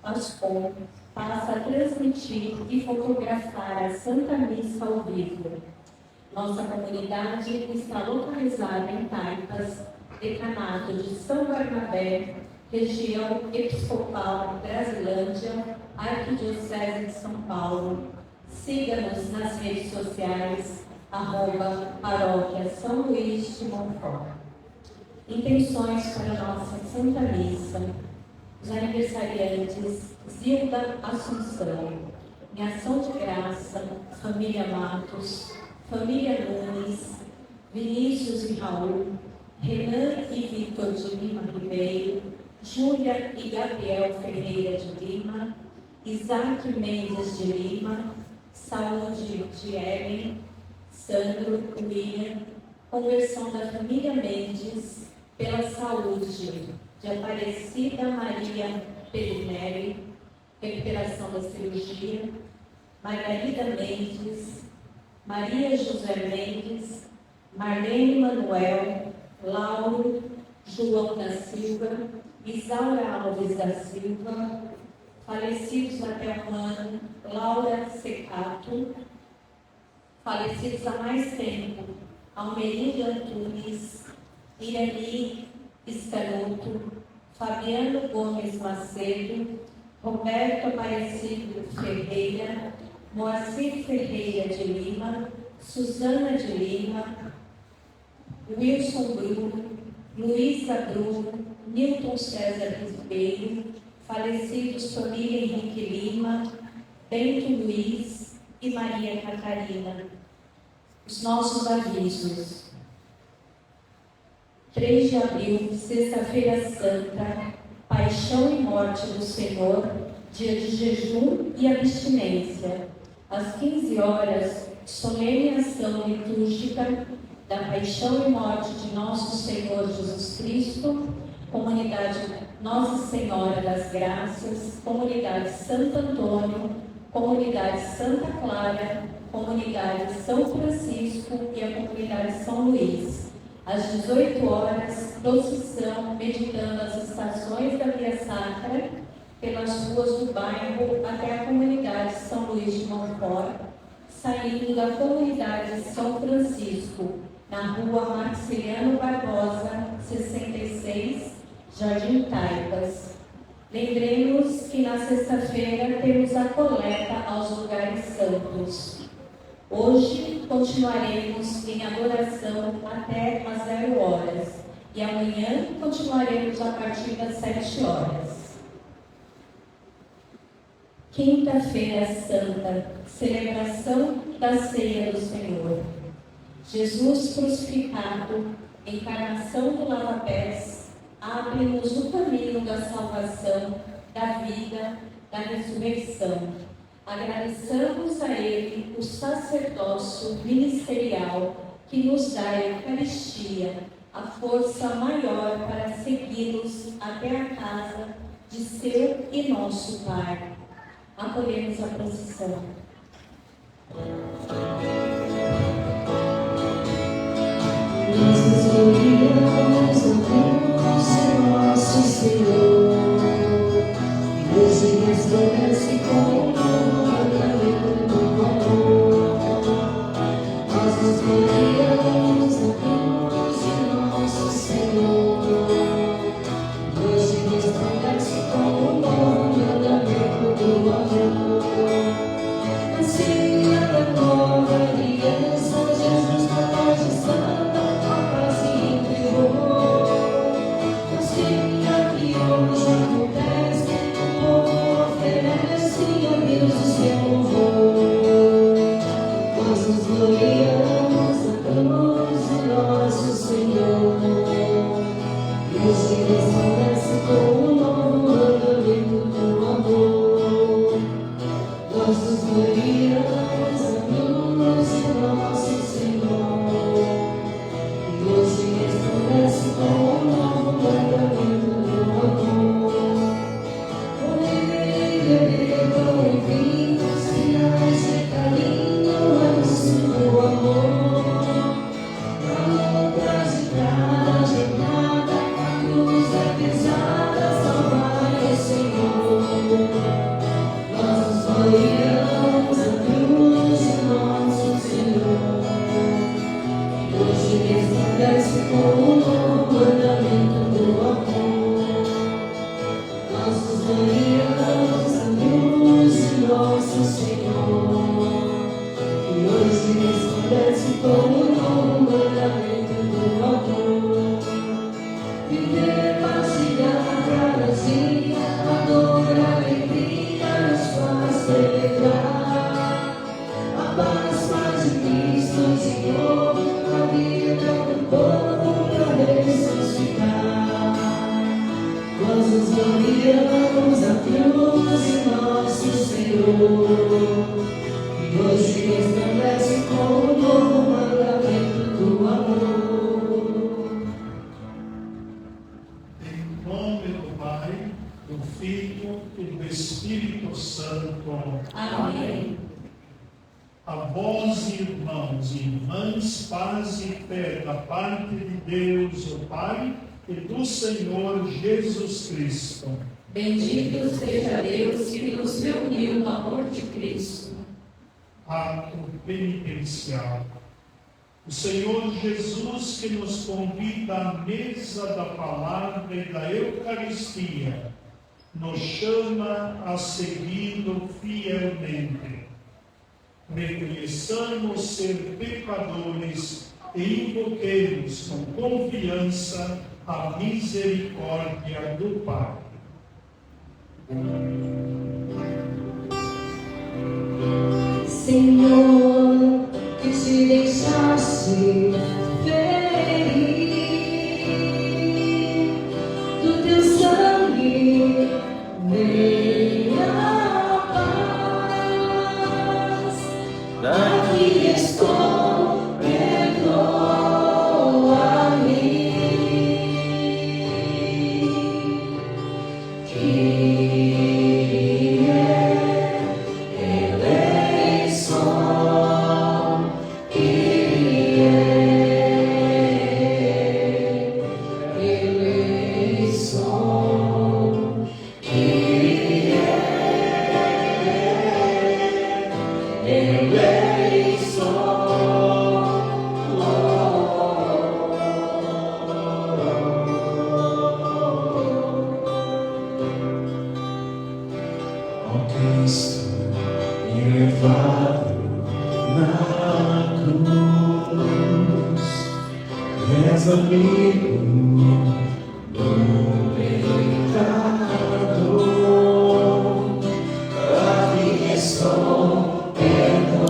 Ascom passa a transmitir e fotografar a Santa Missa ao vivo. Nossa comunidade está localizada em Taipas, decanato de São Barnabé, região episcopal Brasilândia, Arquidiocese de São Paulo. Siga-nos nas redes sociais, @paróquia São Luís de Montfort. Intenções para a nossa Santa Missa. Os aniversariantes: Zilda Assunção, em Ação de Graça, família Matos, família Nunes, Vinícius e Raul, Renan e Victor de Lima Ribeiro, Júlia e Gabriel Ferreira de Lima, Isaac Mendes de Lima, Saúde de Ellen, Sandro, William, conversão da família Mendes, pela saúde de Aparecida Maria Pelinelli, recuperação da cirurgia, Margarida Mendes, Maria José Mendes, Marlene Manuel, Lauro, João da Silva, Isaura Alves da Silva, falecidos até o ano, Laura Secato, falecidos há mais tempo, Almerinda Antunes, Irani Escanuto, Fabiano Gomes Macedo, Roberto Aparecido Ferreira, Moacir Ferreira de Lima, Suzana de Lima, Wilson Bruno, Luísa Bruno, Nilton César Ribeiro, falecidos família Henrique Lima, Bento Luiz e Maria Catarina. Os nossos avisos. 3 de abril, Sexta-feira Santa, Paixão e Morte do Senhor, dia de jejum e abstinência. Às 15 horas, solene ação litúrgica da Paixão e Morte de Nosso Senhor Jesus Cristo, Comunidade Nossa Senhora das Graças, Comunidade Santo Antônio, Comunidade Santa Clara, Comunidade São Francisco e a Comunidade São Luís. Às 18 horas, procissão meditando as estações da Via Sacra pelas ruas do bairro até a Comunidade São Luís de Montfort, saindo da Comunidade São Francisco, na Rua Marciliano Barbosa, 66, Jardim Taipas. Lembremos que na sexta-feira temos a coleta aos lugares santos. Hoje continuaremos em adoração até às 0 horas e amanhã continuaremos a partir das 7 horas. Quinta-feira Santa, celebração da Ceia do Senhor. Jesus crucificado, encarnação do lava-pés, abre-nos o caminho da salvação, da vida, da ressurreição. Agradeçamos a Ele o sacerdócio ministerial que nos dá a Eucaristia, a força maior para segui-los até a casa de seu e nosso Pai. Acolhemos a procissão. Nós gloriamos a nosso Senhor, e hoje resplandece com o mandamento do amor. Nós nos gloriamos a nosso Senhor, e hoje resplandece com o mandamento do amor. Assim a nova aliança, Jesus na paz santa, a paz e o terror. Assim aqui hoje acontece, o povo oferece a Deus o seu louvor. Nós nos gloriamos a cruz de nosso Senhor, e hoje resplandece com o novo mandamento do amor. Nós nos gloriamos a cruz de nosso Senhor, e hoje resplandece com o novo mandamento do amor. Bem-vindos, sinais de carinho, anúncio do amor. Na luta de cada jornada, a cruz é pesada. nome do Pai, do Filho e do Espírito Santo. Amém. A vós, irmãos e irmãs, paz e fé da parte de Deus, o Pai, e do Senhor Jesus Cristo. Bendito seja Deus que nos reuniu no amor de Cristo. Ato penitencial. O Senhor Jesus, que nos convida à mesa da palavra e da Eucaristia, nos chama a segui-lo fielmente. Reconheçamos ser pecadores e invoquemos com confiança a misericórdia do Pai. Senhor, que te deixaste ferir do teu sangue, vem a paz. Aqui estou, perdoa-me. Cristo elevado na cruz, és amigo do pecador. Aqui estou, perdoa-me.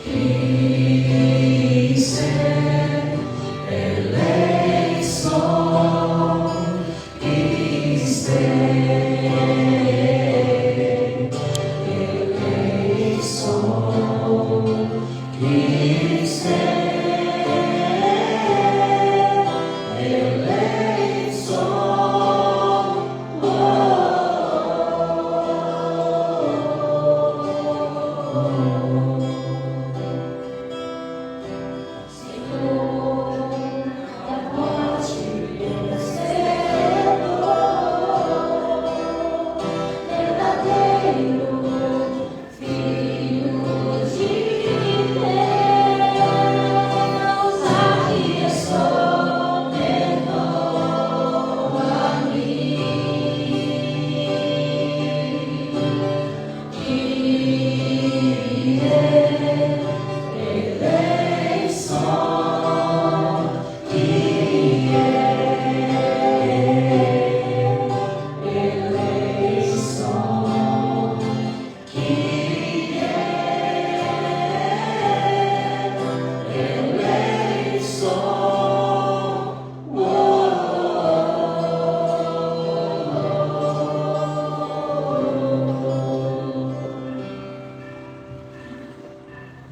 Cristo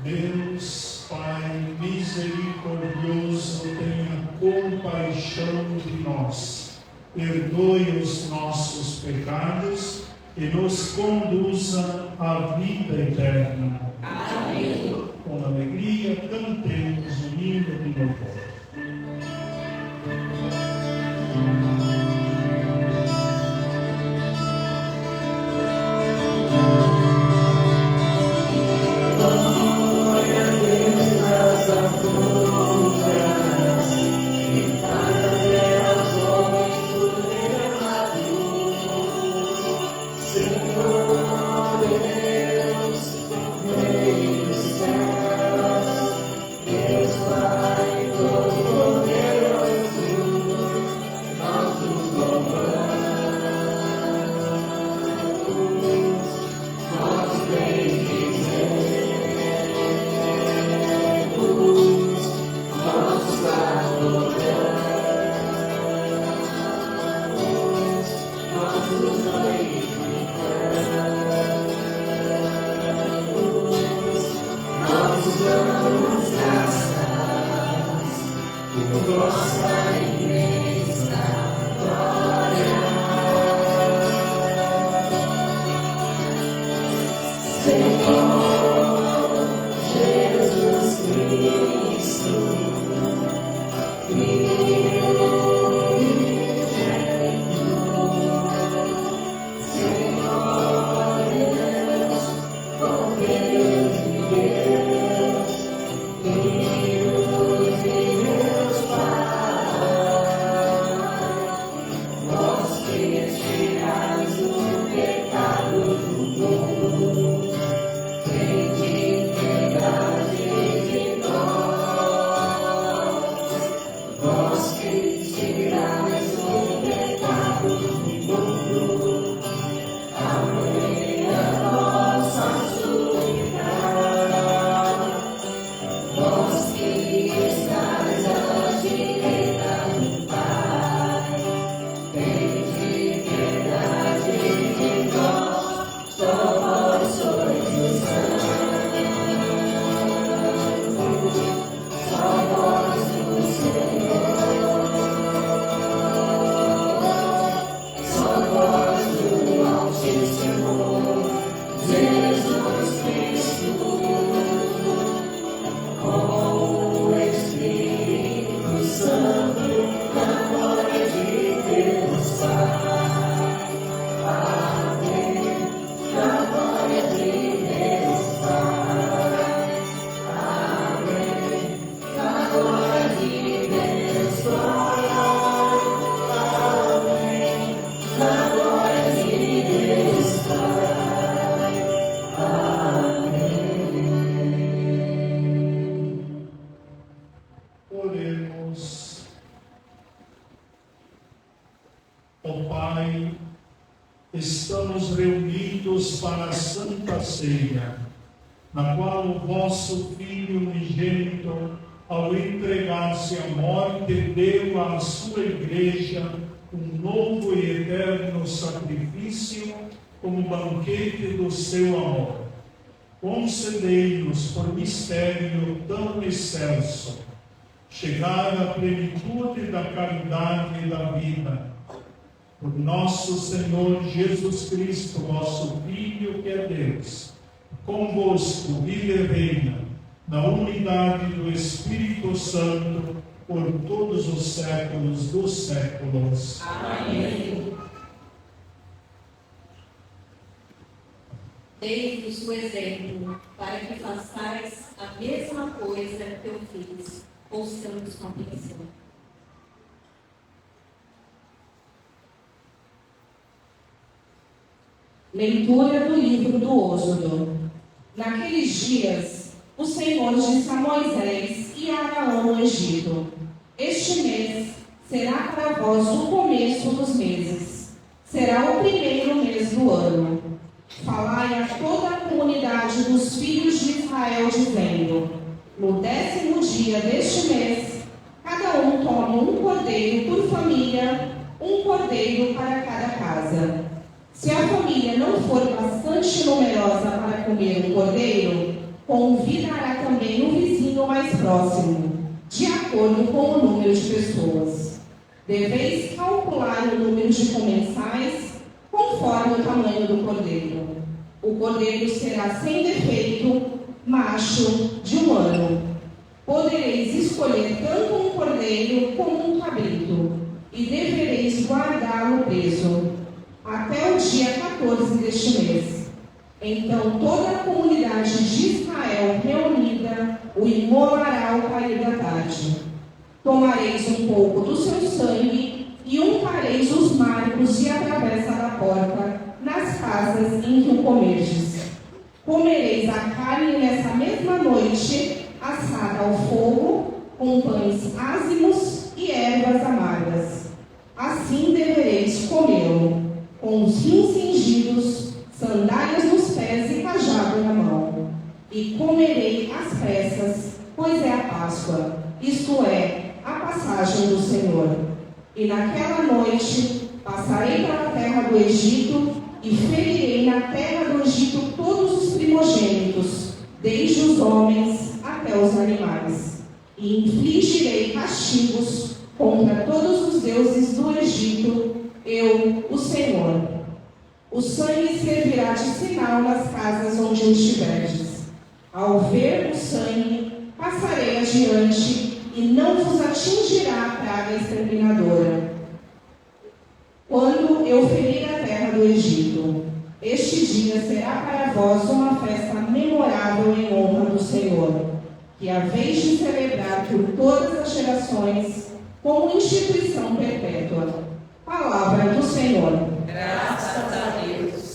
Deus, Pai misericordioso, tenha compaixão de nós, perdoe os nossos pecados e nos conduza à vida eterna. Amém. Com alegria, cantemos o hino de louvor. Deus Pai Estamos reunidos para a Santa Ceia, na qual o vosso Filho unigênito, ao entregar-se à morte, deu à sua Igreja um novo e eterno sacrifício como banquete do seu amor. Concedei-nos, por mistério tão excelso, chegar à plenitude da caridade e da vida. Por nosso Senhor Jesus Cristo, vosso Filho, que é Deus, convosco vive e reina, na unidade do Espírito Santo, por todos os séculos dos séculos. Amém. Dei-vos o exemplo, para que façais a mesma coisa que eu fiz. Ouçamos com atenção. Leitura do livro do Êxodo. Naqueles dias, o Senhor disse a Moisés e a Arão no Egito: Este mês será para vós o começo dos meses. Será o primeiro mês do ano. Falai a toda a comunidade dos filhos de Israel, dizendo: No 10º dia deste mês, cada um tome um cordeiro por família, um cordeiro para cada casa. Se a família não for bastante numerosa para comer um cordeiro, convidará também o vizinho mais próximo, de acordo com o número de pessoas. Deveis calcular o número de comensais conforme o tamanho do cordeiro. O cordeiro será sem defeito, macho, de 1 ano. Podereis escolher tanto um cordeiro como um cabrito, e devereis guardá-lo preso até o dia 14 deste mês. Então toda a comunidade de Israel reunida o imolará ao cair da tarde. Tomareis um pouco do seu sangue e untareis os marcos e a travessa da porta nas casas em que o comerdes. Comereis a carne nessa mesma noite, assada ao fogo, com pães ázimos e ervas amargas. Assim devereis comê-lo, com os rins cingidos, sandálias nos pés e cajado na mão. E comerei às pressas, pois é a Páscoa, isto é, a passagem do Senhor. E naquela noite passarei pela terra do Egito e ferirei na terra do Egito todos os primogênitos, desde os homens até os animais. e infligirei castigos contra todos os deuses do Egito, eu, o Senhor. O sangue servirá de sinal nas casas onde estiverdes. Ao ver o sangue, passarei adiante, e não vos atingirá a praga exterminadora. Quando eu ferir a terra do Egito, este dia será para vós uma festa memorável em honra do Senhor, que haveis de celebrar por todas as gerações, como instituição perpétua. Palavra do Senhor. Graças a Deus.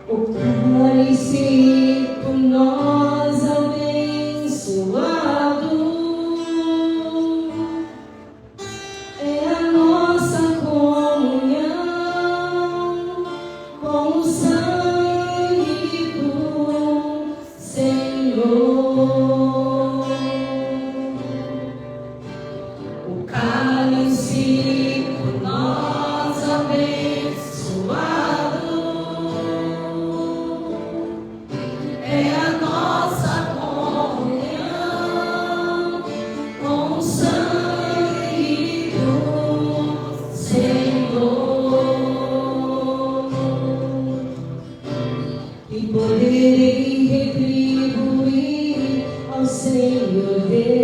O cálice por nós abençoado é a nossa comunhão com o sangue do Senhor. O cálice por nós abençoado é a nossa comunhão com o sangue do Senhor. E poderei retribuir ao Senhor Deus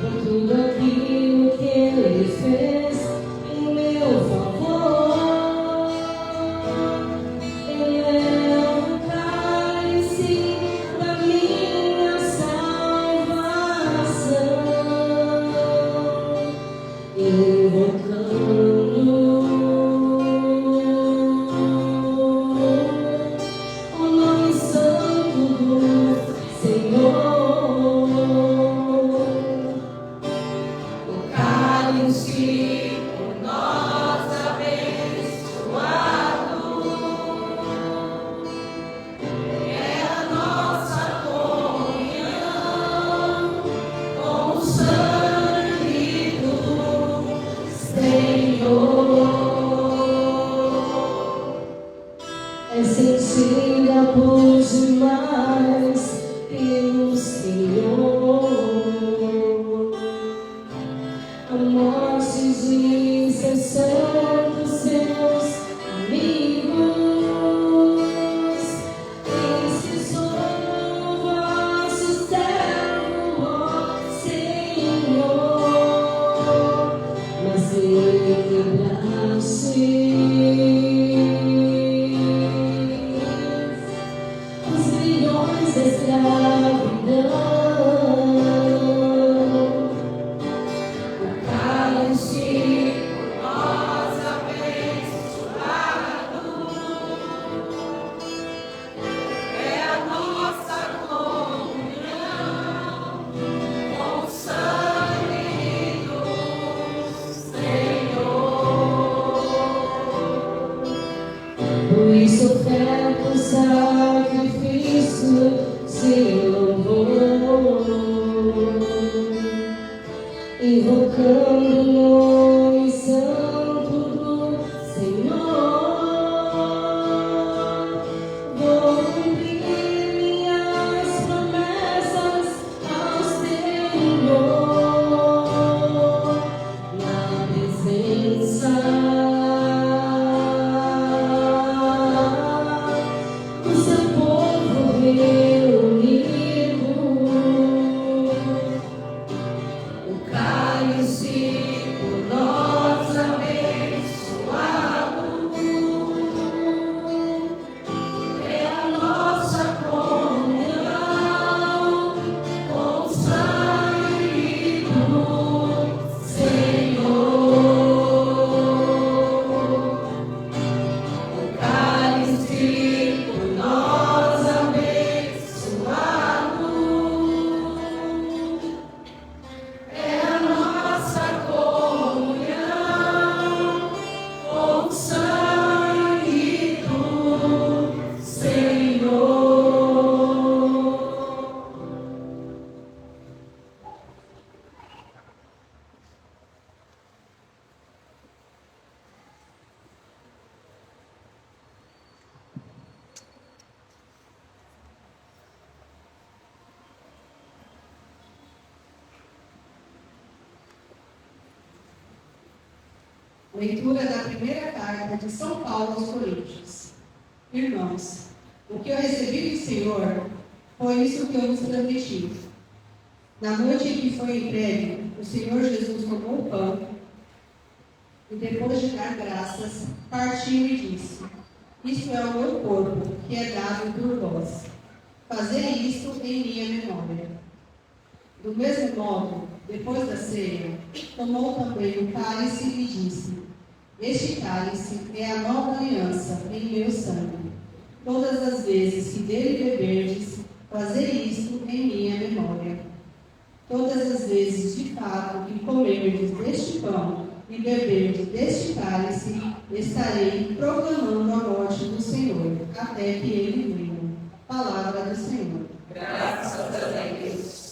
por tudo aquilo que Ele fez em meu favor. Ele é o cálice da minha salvação, invocando o nome santo do Senhor. O cálice por nós abençoado é a nossa comunhão com o sangue do Senhor. É sentida por demais pelo Senhor a morte de seus santos, seus amigos. Esses foram vossos servos, ó Senhor, mas ele quebraste os grilhões da escravidão. O cálice por nós abençoado é a nossa comunhão com o sangue do Senhor. Por isso oferta o sacrifício de louvor, invocando o nome santo do Senhor. Vou cumprir minhas promessas ao Senhor na presença do seu povo reunido. O cálice Leitura da primeira carta de São Paulo aos Coríntios. Irmãos, o que eu recebi do Senhor foi isso que eu vos transmiti. Na noite em que foi entregue, o Senhor Jesus tomou o pão e, depois de dar graças, partiu e disse: Isto é o meu corpo, que é dado por vós. Fazei isto em minha memória. Do mesmo modo, depois da ceia, tomou também o cálice e disse: Este cálice é a nova aliança em meu sangue. Todas as vezes que dele beberdes, fazei isto em minha memória. Todas as vezes, de fato, que comerdes deste pão e beberdes deste cálice, estarei proclamando a morte do Senhor, até que ele venha. Palavra do Senhor. Graças a Deus.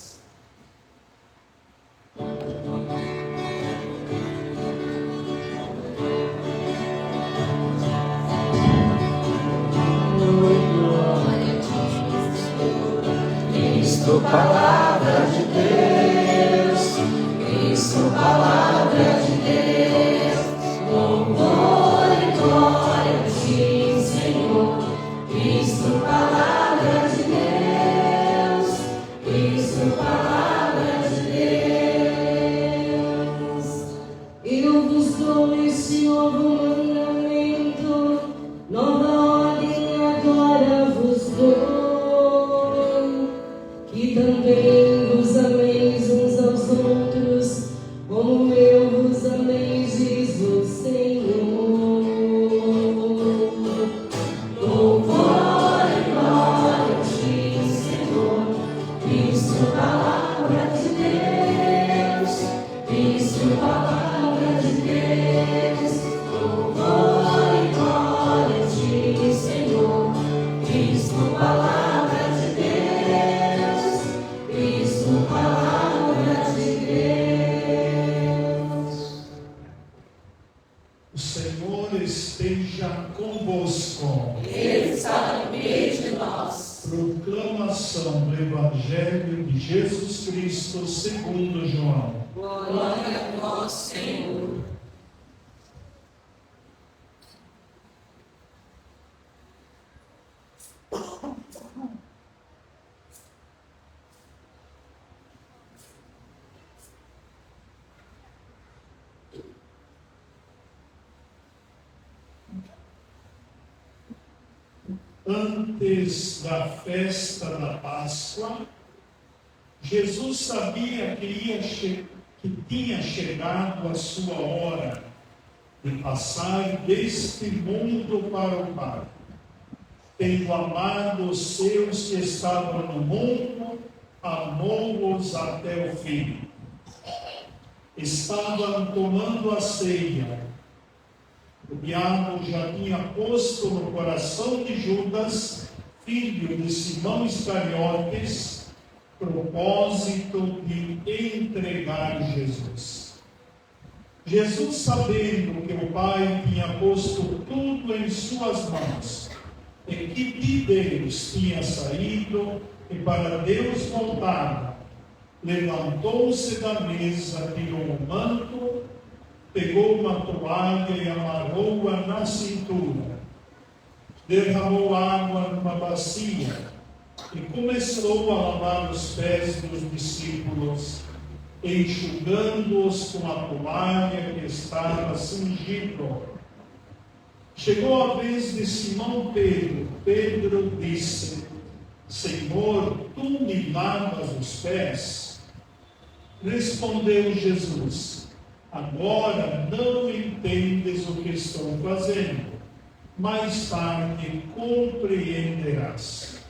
Cristo, palavra de Deus, Cristo, palavra de Deus, louvor e glória a ti, Senhor. Cristo, palavra de Deus, Cristo, palavra de Deus. Eu vos dou este novo mandamento, nova ordem agora vos dou, que também vos ameis uns aos outros, como eu vos amei, diz o Senhor. Louvor e glória a ti, Senhor. Cristo, palavra de Deus, Cristo, palavra de Deus. Louvor e glória a ti, Senhor. Cristo, palavra de Deus, Cristo, palavra de Deus. O Senhor esteja convosco. Ele está no meio de nós. Proclamação do Evangelho de Jesus Cristo segundo João. Glória a vós, Senhor. Antes da festa da Páscoa, Jesus sabia que tinha chegado a sua hora de passar deste mundo para o Pai. Tendo amado os seus que estavam no mundo, amou-os até o fim. Estavam tomando a ceia. O diabo já tinha posto no coração de Judas, filho de Simão Iscariotes, propósito de entregar Jesus. Jesus, sabendo que o Pai tinha posto tudo em suas mãos, e que de Deus tinha saído e para Deus voltava, levantou-se da mesa, tirou o manto, pegou uma toalha e amarrou-a na cintura, derramou água numa bacia e começou a lavar os pés dos discípulos, enxugando-os com a toalha que estava cingido. Chegou a vez de Simão Pedro. Pedro disse: Senhor, tu me lavas os pés? Respondeu Jesus: Agora não entendes o que estou fazendo, mais tarde compreenderás.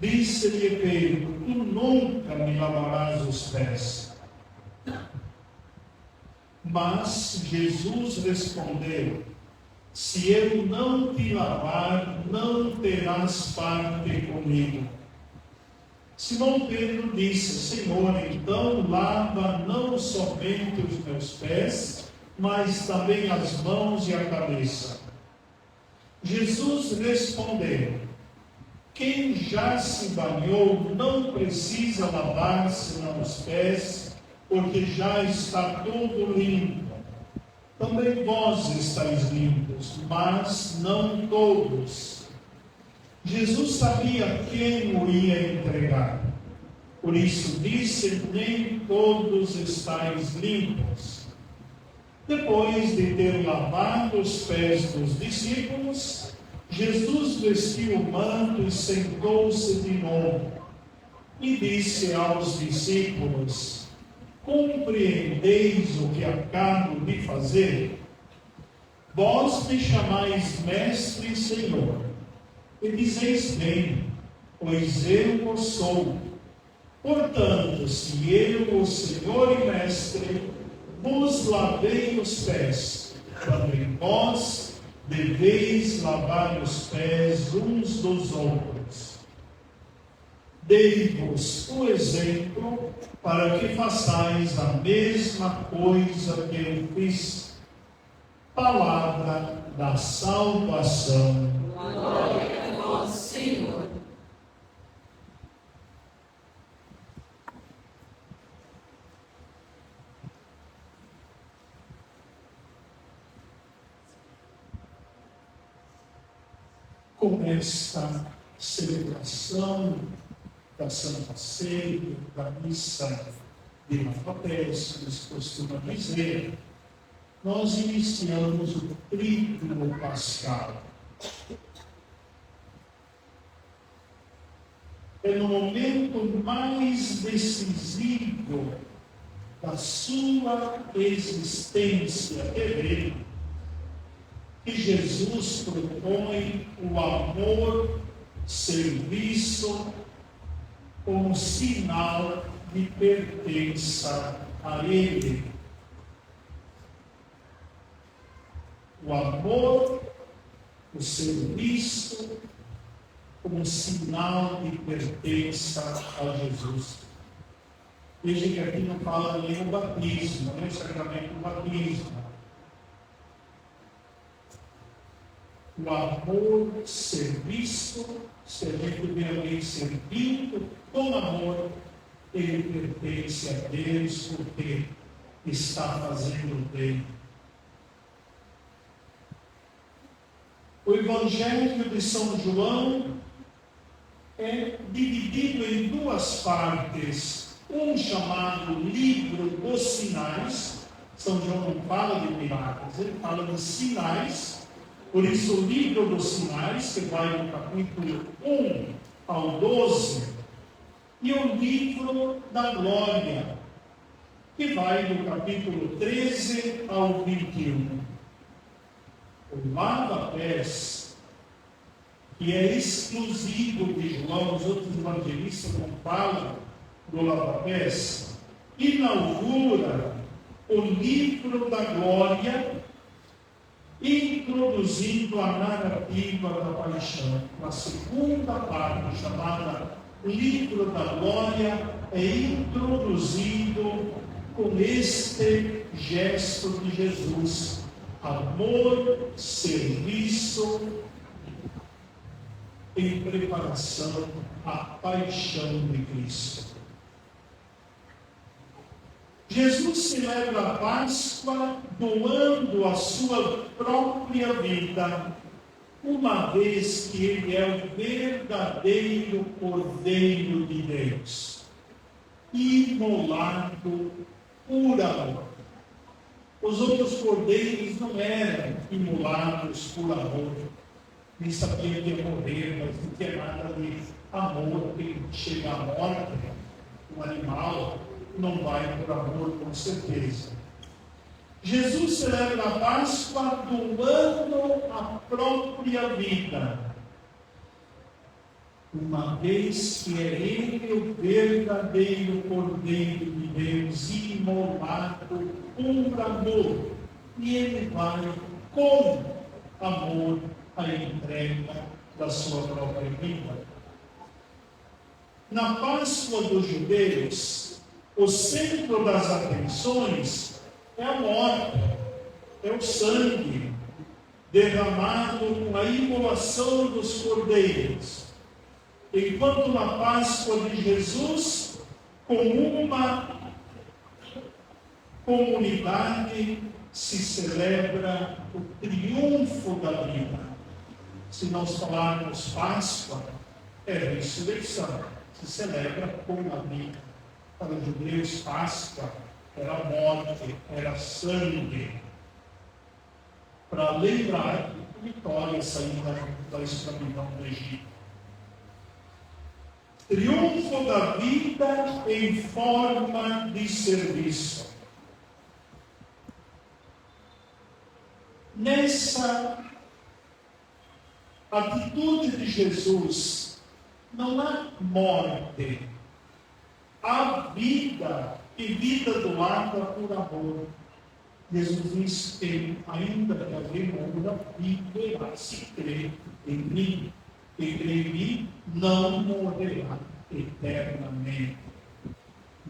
Disse-lhe Pedro: Tu nunca me lavarás os pés. Mas Jesus respondeu: Se eu não te lavar, não terás parte comigo. Simão Pedro disse: Senhor, então lava não somente os meus pés, mas também as mãos e a cabeça. Jesus respondeu: Quem já se banhou não precisa lavar senão os pés, porque já está todo limpo. Também vós estáis limpos, mas não todos. Jesus sabia quem o ia entregar. Por isso disse: nem todos estáis limpos. Depois de ter lavado os pés dos discípulos, Jesus vestiu o manto e sentou-se de novo. E disse aos discípulos: compreendeis o que acabo de fazer? Vós me chamais mestre e Senhor, e dizeis bem, pois eu o sou. Portanto, se eu, o Senhor e mestre, vos lavei os pés, também vós deveis lavar os pés uns dos outros. Dei-vos o exemplo para que façais a mesma coisa que eu fiz. Palavra da salvação. Glória a vós, Senhor. Com esta celebração da Santa Ceia, da missa de lava-pés, que se costuma dizer, nós iniciamos o tríduo pascal. É no momento mais decisivo da sua existência terrena que Jesus propõe o amor, serviço, como sinal de pertença a Ele. O amor, o serviço, como sinal de pertença a Jesus. Veja que aqui não fala nem o batismo, nem o sacramento do batismo. O amor, serviço, se a gente vê alguém servindo com amor, ele pertence a Deus porque está fazendo bem. O Evangelho de São João é dividido em duas partes. Um chamado Livro dos Sinais. São João não fala de milagres, ele fala de sinais. Por isso, o Livro dos Sinais, que vai do capítulo 1 ao 12, e o Livro da Glória, que vai do capítulo 13 ao 21. O lava-pés, que é exclusivo de João, os outros evangelistas não falam do lava-pés, inaugura o Livro da Glória, introduzindo a narrativa da paixão. A segunda parte, chamada Livro da Glória, é introduzido com este gesto de Jesus: amor, serviço, em preparação à paixão de Cristo. Jesus celebra a Páscoa doando a sua própria vida, uma vez que Ele é o verdadeiro Cordeiro de Deus, imolado por amor. Os outros cordeiros não eram imolados por amor, nem sabiam que ia morrer, mas não tinha nada de amor, que chega à morte, um animal não vai por amor, com certeza. Jesus celebra a Páscoa doando a própria vida, uma vez que é Ele o verdadeiro Cordeiro de Deus, imolado por amor, e Ele vai com amor à entrega da sua própria vida. Na Páscoa dos judeus, o centro das atenções é a morte, é o sangue derramado com a imolação dos cordeiros. Enquanto na Páscoa de Jesus, como uma comunidade se celebra o triunfo da vida. Se nós falarmos Páscoa, é ressurreição, se celebra com a vida. Para os judeus, Páscoa era morte, era sangue, para lembrar a vitória saída da escravidão do Egito. Triunfo da vida em forma de serviço. Nessa atitude de Jesus, não há morte, há vida, e vida doada por amor. Jesus diz que ainda que alguém morra, viverá se crê em mim. Quem crê em mim não morrerá eternamente.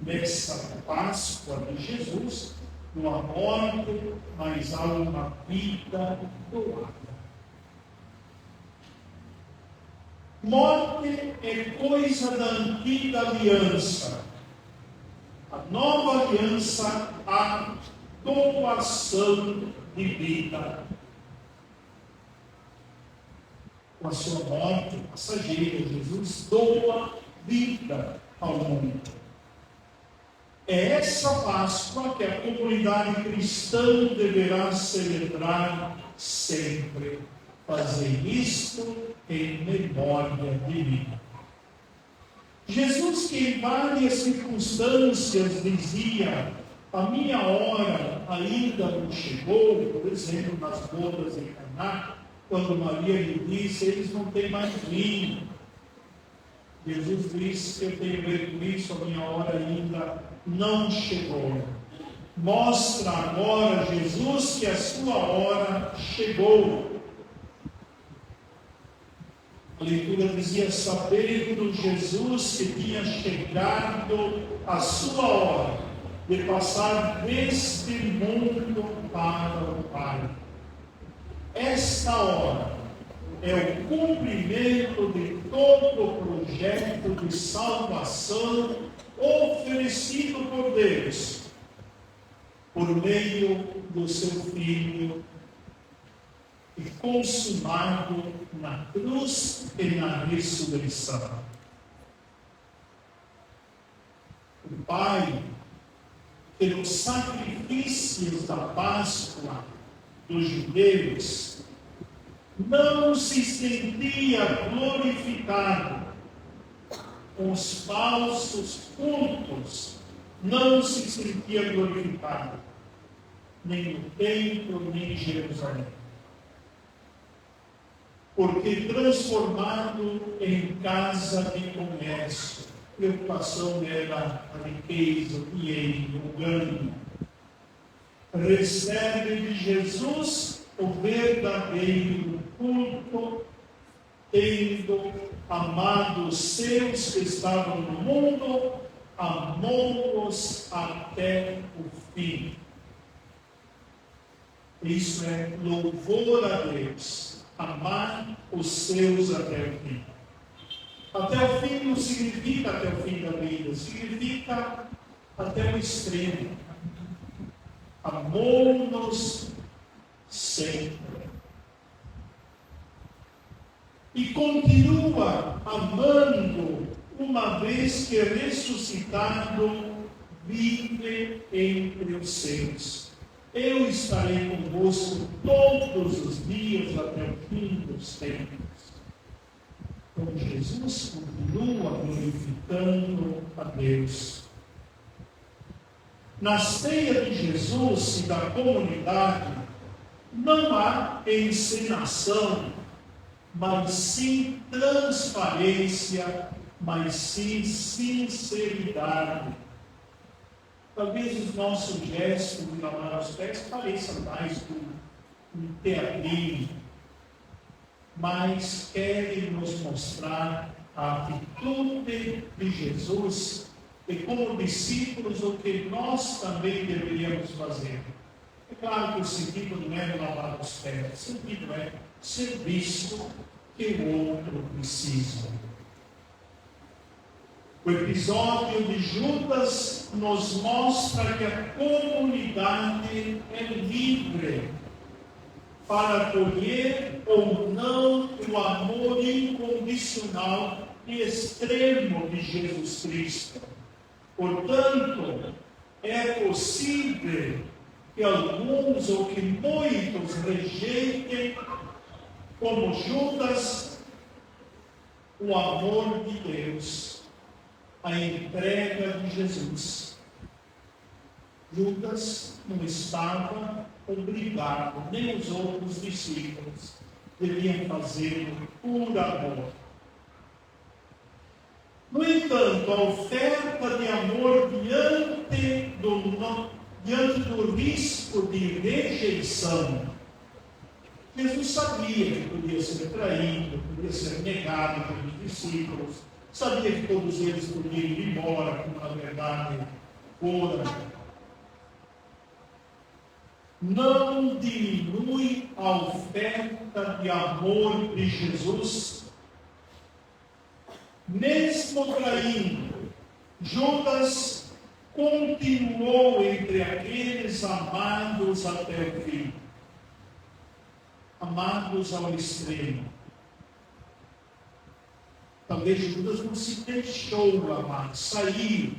Nessa Páscoa de Jesus, não há morte, mas há uma vida doada. Morte é coisa da antiga aliança. A nova aliança há doação de vida. Com a sua morte passageira, Jesus doa vida ao mundo. É essa Páscoa que a comunidade cristã deverá celebrar sempre. Fazer isto em memória de mim. Jesus, que em várias circunstâncias dizia: a minha hora ainda não chegou, por exemplo, nas bodas em Caná, quando Maria lhe disse: eles não têm mais vinho. Jesus disse: eu tenho medo disso, a minha hora ainda não chegou. Mostra agora, Jesus, que a sua hora chegou. A leitura dizia: sabendo Jesus que tinha chegado a sua hora de passar deste mundo para o Pai. Esta hora é o cumprimento de todo o projeto de salvação oferecido por Deus, por meio do seu Filho, e consumado na cruz e na ressurreição. O Pai, pelos sacrifícios da Páscoa dos judeus, não se sentia glorificado. Com os falsos cultos, não se sentia glorificado, nem no templo, nem em Jerusalém. Porque transformado em casa de comércio, a preocupação era a riqueza, o dinheiro, o ganho. Recebe de Jesus o verdadeiro culto, tendo amado os seus que estavam no mundo, amou-os até o fim. Isso é louvor a Deus. Amar os seus até o fim. Até o fim não significa até o fim da vida, significa até o extremo. Amou-nos sempre. E continua amando, uma vez que ressuscitado, vive entre os seus. Eu estarei convosco todos os dias até o fim dos tempos. Então Jesus continua glorificando a Deus. Na ceia de Jesus e da comunidade, não há encenação, mas sim transparência, mas sim sinceridade. Talvez os nossos gestos de lavar os pés pareçam mais um teatrinho, mas querem nos mostrar a atitude de Jesus e, como discípulos, o que nós também deveríamos fazer. É claro que o sentido não é lavar os pés, o sentido é ser visto que o outro precisa. O episódio de Judas nos mostra que a comunidade é livre para acolher ou não o amor incondicional e extremo de Jesus Cristo. Portanto, é possível que alguns ou que muitos rejeitem, como Judas, o amor de Deus, a entrega de Jesus. Judas não estava obrigado, nem os outros discípulos deviam fazê-lo por amor. No entanto, a oferta de amor diante do risco de rejeição, Jesus sabia que podia ser traído, podia ser negado pelos discípulos, sabia que todos eles podiam ir embora, como na verdade foram. Não diminui a oferta de amor de Jesus. Mesmo traindo, Judas continuou entre aqueles amados até o fim, amados ao extremo. Talvez Judas não se deixou amar, saiu,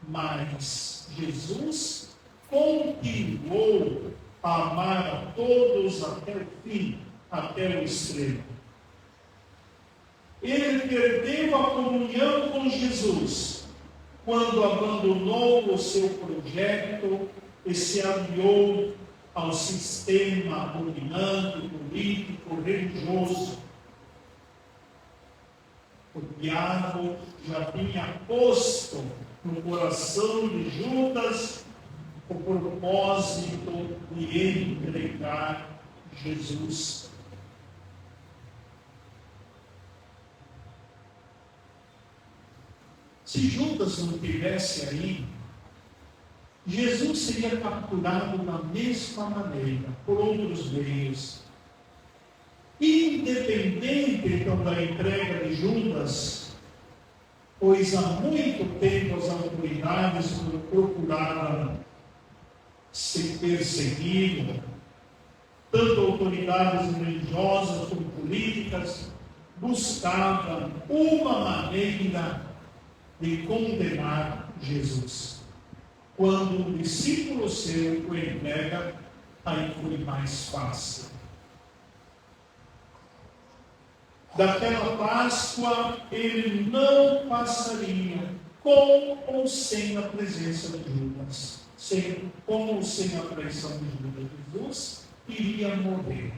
mas Jesus continuou a amar a todos até o fim, até o extremo. Ele perdeu a comunhão com Jesus quando abandonou o seu projeto e se aliou ao sistema dominante, político, religioso. O diabo já tinha posto no coração de Judas o propósito de entregar Jesus. Se Judas não tivesse aí, Jesus seria capturado da mesma maneira, por outros meios. Independente então da entrega de Judas, pois há muito tempo as autoridades procuraram se perseguir, tanto autoridades religiosas como políticas, buscavam uma maneira de condenar Jesus. Quando o discípulo seu o entrega, aí foi mais fácil. Daquela Páscoa, ele não passaria com ou sem a presença de Judas. Com ou sem a traição de Judas, Jesus iria morrer.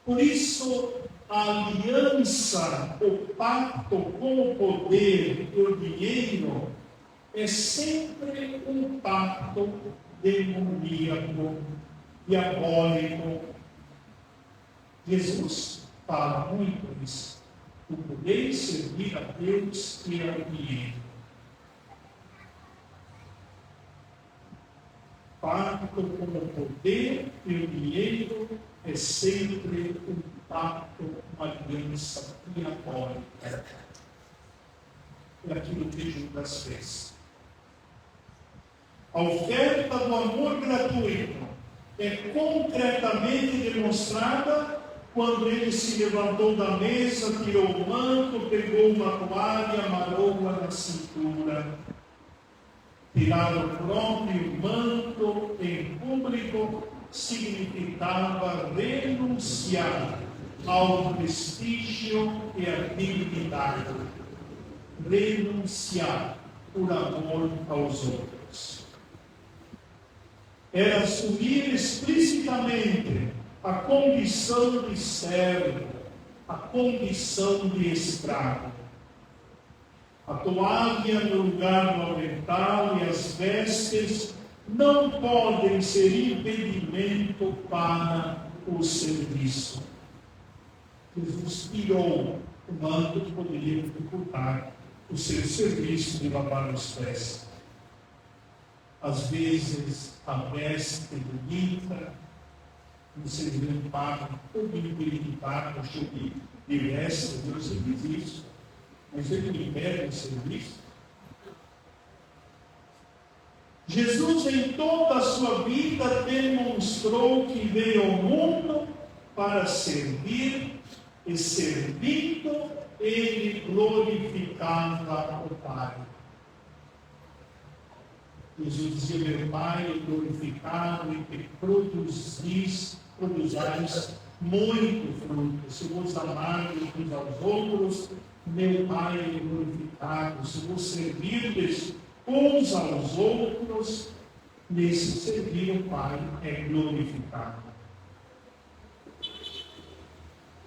Por isso, a aliança, o pacto com o poder e o dinheiro é sempre um pacto demoníaco, diabólico. Jesus fala muito isso. O poder servir a Deus e ao dinheiro. Pacto com o poder e o dinheiro é sempre um pacto, uma aliança diabólica. É aquilo que Judas fez. A oferta do amor gratuito é concretamente demonstrada quando ele se levantou da mesa, tirou o manto, pegou uma toalha, amarrou-a na cintura. Tirar o próprio manto em público significava renunciar ao prestígio e à dignidade. Renunciar por amor aos outros. Era assumir explicitamente a condição de servo, a condição de escravo. A toalha no lugar do avental e as vestes não podem ser impedimento para o serviço. Jesus tirou o manto que poderia dificultar o seu serviço de lavar os pés. Às vezes, a veste bonita vocês limparam todo purificado, cheio de restos, Deus diz isso. Mas ele libera o serviço. Jesus, em toda a sua vida, demonstrou que veio ao mundo para servir, e servindo, ele glorificava o Pai. Jesus dizia: meu Pai é glorificado e que produzais muito fruto. Se vos amardes uns aos outros, meu Pai é glorificado. Se vos servirdes uns aos outros, nesse servir o Pai é glorificado.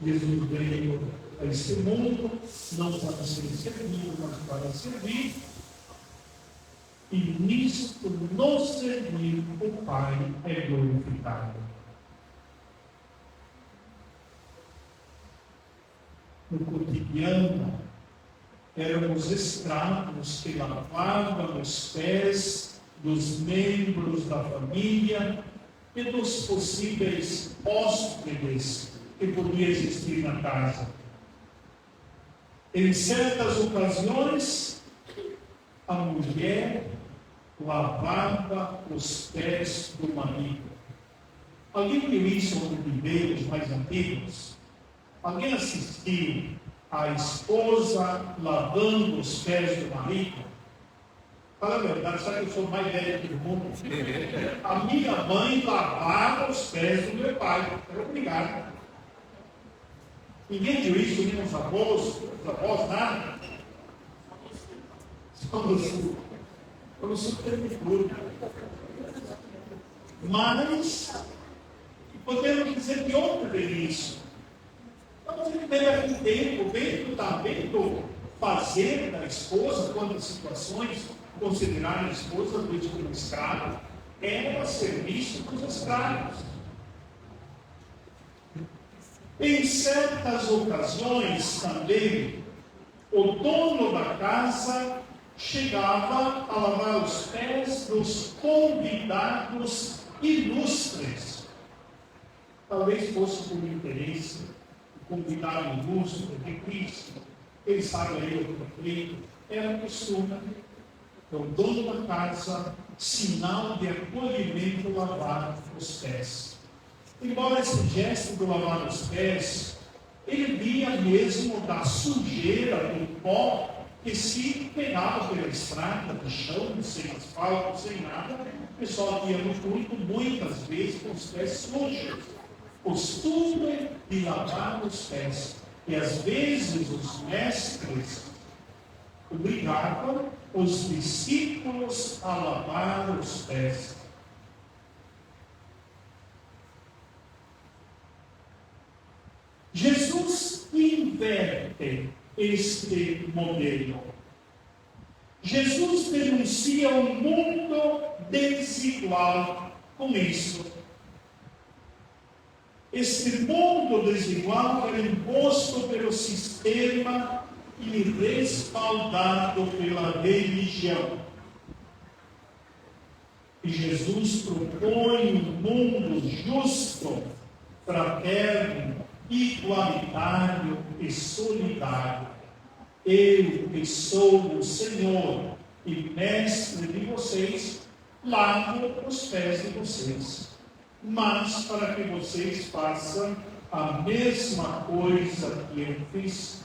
Jesus veio a este mundo não para ser servido, mas para servir. E nisto, no servir, o Pai é glorificado. No cotidiano, éramos escravos que lavavam os pés dos membros da família e dos possíveis hóspedes que podiam existir na casa. Em certas ocasiões, a mulher lavava os pés do marido. Alguém viu isso onde veio os mais antigos? Alguém assistiu a esposa lavando os pés do marido? Fala a verdade, sabe que eu sou mais velho que o mundo? A minha mãe lavava os pés do meu pai. Era obrigado. Ninguém viu isso, nem os avós, nada. Vamos super tudo. Mas podemos dizer que houve isso. Vamos entender aqui tempo, vendo fazer da esposa, quantas situações considerar a esposa do como escrava, era serviço dos escravos. Em certas ocasiões também, o dono da casa chegava a lavar os pés dos convidados ilustres. Talvez fosse por interesse, o convidado ilustre de Cristo. Quem sabe aí o conflito, era costume. Então, o dono da casa, sinal de acolhimento, lavar os pés. Embora esse gesto do lavar os pés, ele via mesmo da sujeira, do pó, que se pegava pela estrada, no chão, sem asfalto, sem nada, o pessoal ia no culto muitas vezes com os pés sujos. Costume de lavar os pés. E às vezes os mestres obrigavam os discípulos a lavar os pés. Jesus inverte este modelo. Jesus denuncia um mundo desigual com isso. Este mundo desigual era imposto pelo sistema e respaldado pela religião. E Jesus propõe um mundo justo, fraterno, igualitário e solidário. Eu, que sou o Senhor e Mestre de vocês, lavo os pés de vocês. Mas para que vocês façam a mesma coisa que eu fiz,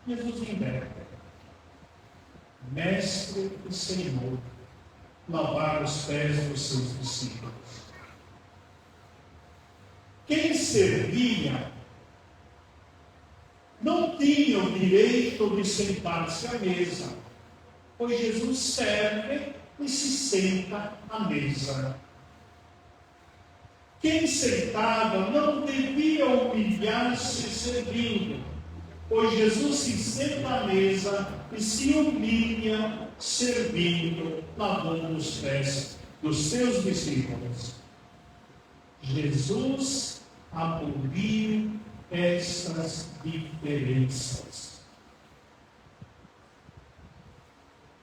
Jesus inverte. Mestre e Senhor, lavar os pés dos seus discípulos. Quem servia não tinha o direito de sentar-se à mesa, pois Jesus serve e se senta à mesa. Quem sentava não devia humilhar-se servindo, pois Jesus se senta à mesa e se humilha servindo, lavando os pés dos seus discípulos. Jesus aboliu essas diferenças.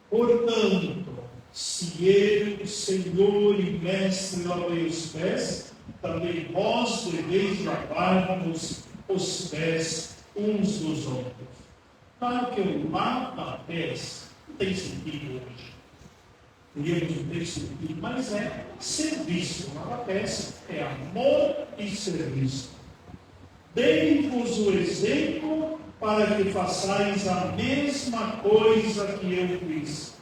Portanto, se ele, Senhor e Mestre, lavei os pés, também vós deveis lavar-vos os pés uns dos outros. Claro que o lava-pés não tem sentido hoje. Teríamos um ter sentido, mas é serviço. Lava-pés é amor e serviço. Dei-vos o exemplo para que façais a mesma coisa que eu fiz.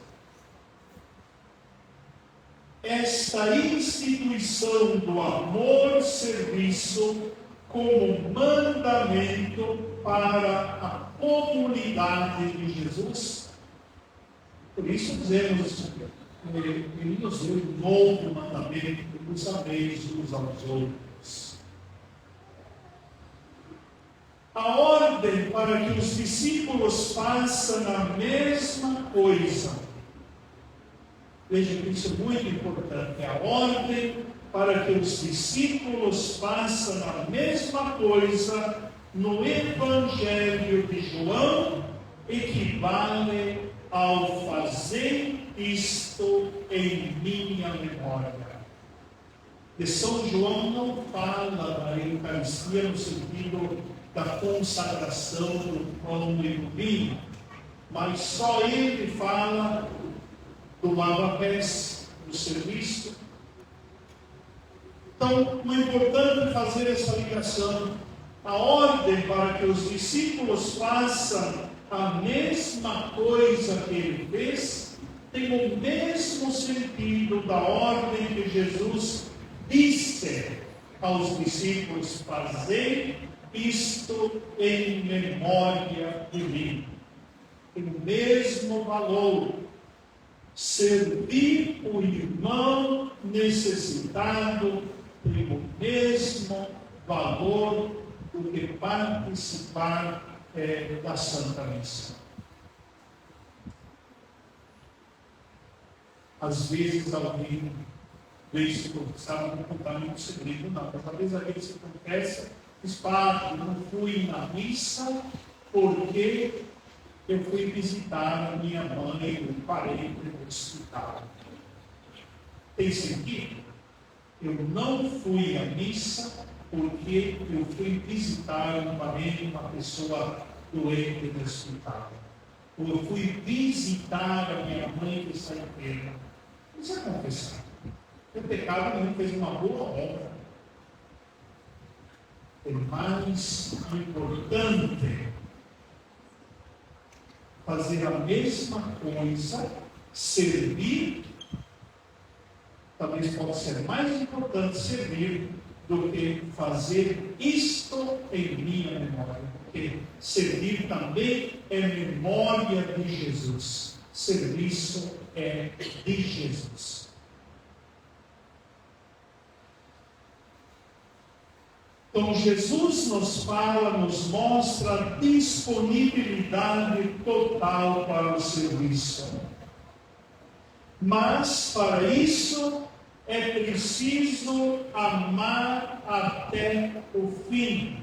Esta instituição do amor-serviço como mandamento para a comunidade de Jesus. Por isso dizemos, ele nos deu um novo mandamento, nos ameis uns aos outros. A ordem para que os discípulos façam a mesma coisa. Veja que isso é muito importante. A ordem para que os discípulos façam a mesma coisa no Evangelho de João equivale ao fazer isto em minha memória. De São João não fala da Eucaristia no sentido da consagração do pão e do vinho, mas só ele fala do lava-pés, do serviço. Então, o importante é fazer essa ligação. A ordem para que os discípulos façam a mesma coisa que ele fez tem o mesmo sentido da ordem que Jesus disse aos discípulos: fazei isto em memória de mim. Tem o mesmo valor. Servir o irmão necessitado tem o mesmo valor do que participar da Santa Missa. Às vezes alguém vem se confessar, não vou contar nenhum segredo, não, mas às vezes alguém se confessa, diz: padre, não fui na missa porque eu fui visitar a minha mãe, um parente no hospital. Tem sentido? Eu não fui à missa porque eu fui visitar um parente, uma pessoa doente no hospital. Ou eu fui visitar a minha mãe que está enferma. Isso é confessar. O pecado nenhum fez uma boa obra. É mais importante fazer a mesma coisa, servir. Talvez possa ser mais importante servir do que fazer isto em minha memória. Porque servir também é memória de Jesus. Serviço é de Jesus. Então Jesus nos fala, nos mostra a disponibilidade total para o serviço. Mas para isso é preciso amar até o fim.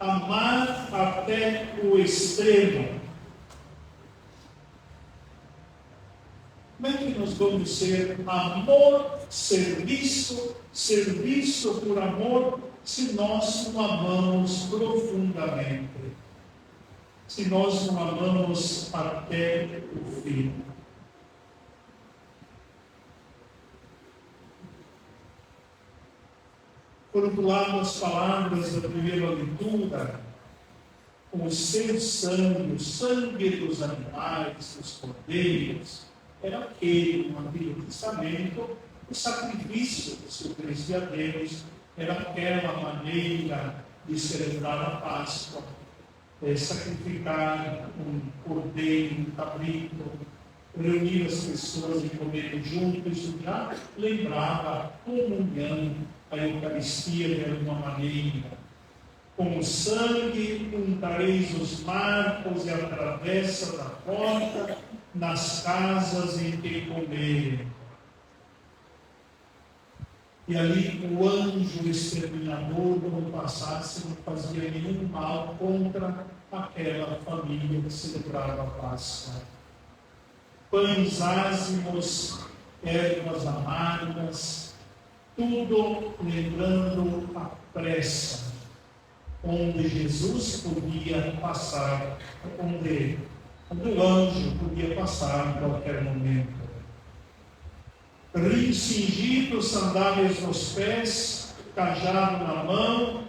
Amar até o extremo. Como é que nós vamos ser amor, serviço, serviço por amor, se nós não amamos profundamente? Se nós não amamos até o fim? Por outro lado, as palavras da primeira leitura, com o seu sangue, o sangue dos animais, dos cordeiros, era aquele, no Antigo Testamento, o sacrifício que se oferecia a Deus, era aquela maneira de celebrar a Páscoa, sacrificar um cordeiro, um cabrito, reunir as pessoas e comer juntos. Isso já lembrava a comunhão, a Eucaristia de alguma maneira. Com o sangue untareis os marcos e a travessa da porta nas casas em que comerem. E ali o anjo exterminador não passasse, não fazia nenhum mal contra aquela família que celebrava a Páscoa. Pães ázimos, ervas amargas, tudo lembrando a pressa, onde Jesus podia passar, onde o anjo podia passar em qualquer momento. Cingido, sandálias nos pés, cajado na mão,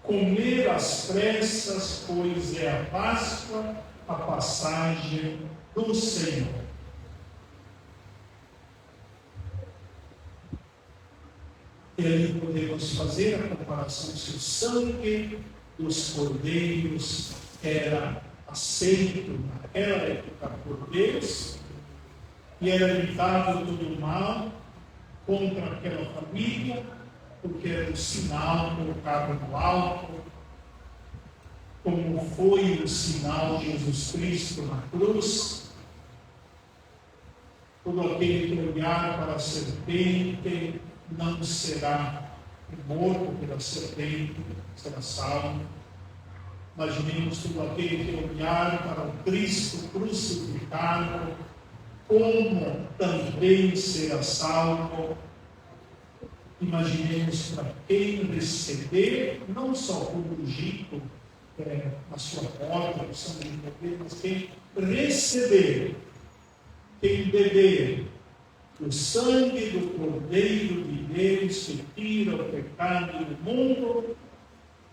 comer às pressas, pois é a Páscoa, a passagem do Senhor. E ali podemos fazer a comparação se o sangue dos cordeiros era aceito naquela época por Deus e era evitado todo o mal contra aquela família, porque era um sinal colocado no alto, como foi o sinal de Jesus Cristo na cruz. Todo aquele que olhar para a serpente não será morto pela serpente, será salvo. Imaginemos todo aquele que olhar para o Cristo crucificado, como também será salvo. Imaginemos para quem receber, não só como Egito, na sua porta, no sangue de cordeiro, mas quem receber, quem beber o sangue do Cordeiro de Deus que tira o pecado do mundo,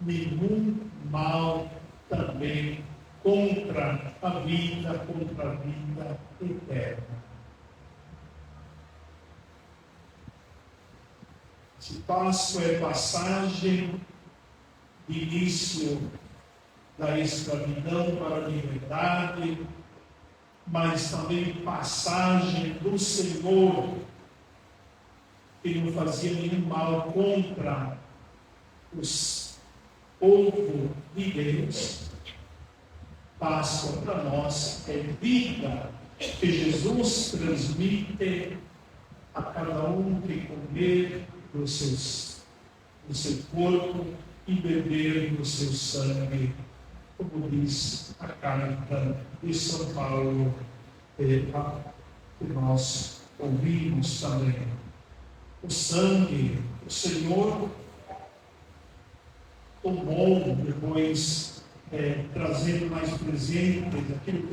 nenhum mal também contra a vida eterna. Se Páscoa é passagem de início da escravidão para a liberdade, mas também passagem do Senhor, que não fazia nenhum mal contra os povo de Deus. Páscoa para nós é vida que Jesus transmite a cada um que comer do seu corpo e beber do seu sangue, como diz a carta de São Paulo, que nós ouvimos também. O sangue, o Senhor tomou, depois trazendo mais presentes aquilo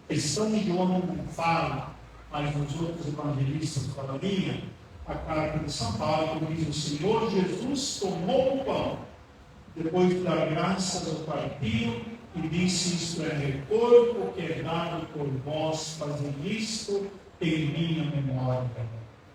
que São João não fala, mas os outros evangelistas falariam. A carta de São Paulo diz: o Senhor Jesus tomou o pão, depois de dar graças ao partiu, e disse: isto é meu corpo que é dado por vós, fazei isto em minha memória.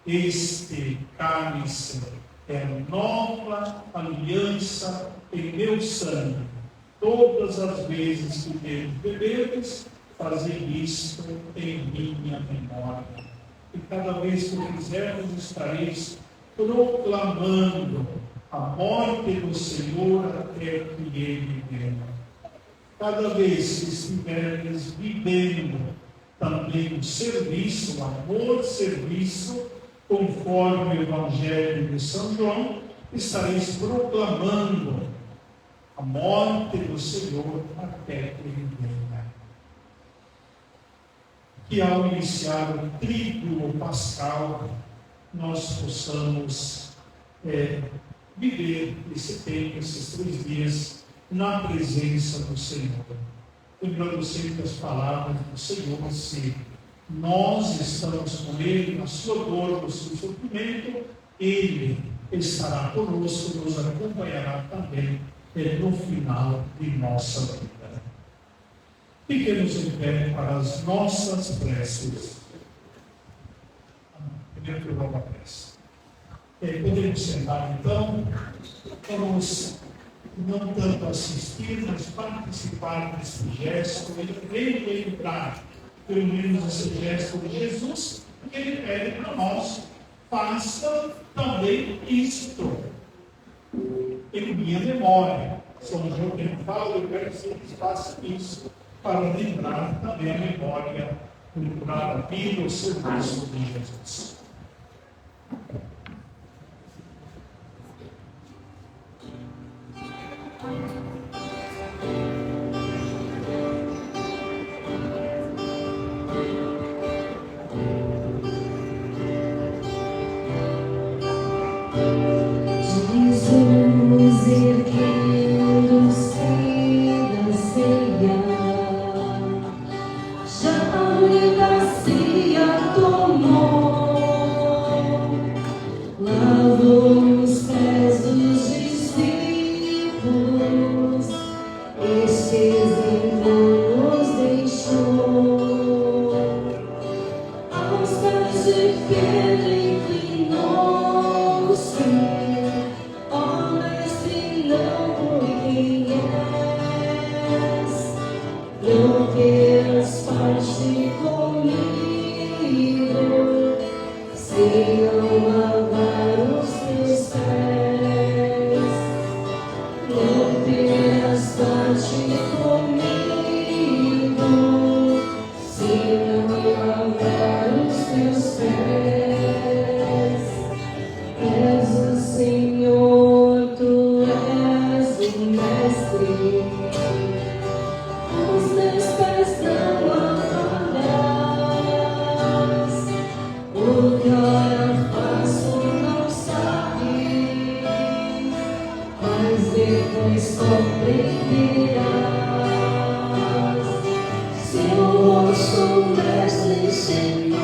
Este cálice é a nova aliança em meu sangue. Todas as vezes que deves beberes, fazei isto em minha memória. E cada vez que o fizermos, estareis proclamando a morte do Senhor até que Ele venha. Cada vez que estivermos vivendo também o serviço, o amor serviço, conforme o Evangelho de São João, estareis proclamando a morte do Senhor até que Ele venha. Que ao iniciar o tríduo pascal, nós possamos viver esse tempo, esses 3 dias, na presença do Senhor. Lembrando sempre as palavras do Senhor: se nós estamos com Ele na sua dor, no seu sofrimento, Ele estará conosco, nos acompanhará também no final de nossa vida. Fiquemos em pé para as nossas preces. Primeiro que eu vou para a prece. Podemos sentar então. Vamos não tanto assistir, mas participar desse gesto. Ele lembrar, pelo menos, esse gesto de Jesus, que Ele pede para nós: faça também isto em minha memória. São João que fala: eu quero que vocês façam isso, para lembrar também a memória, lembrar a vida, o serviço de Jesus. depois compreenderás seu rosto, Mestre e Senhor,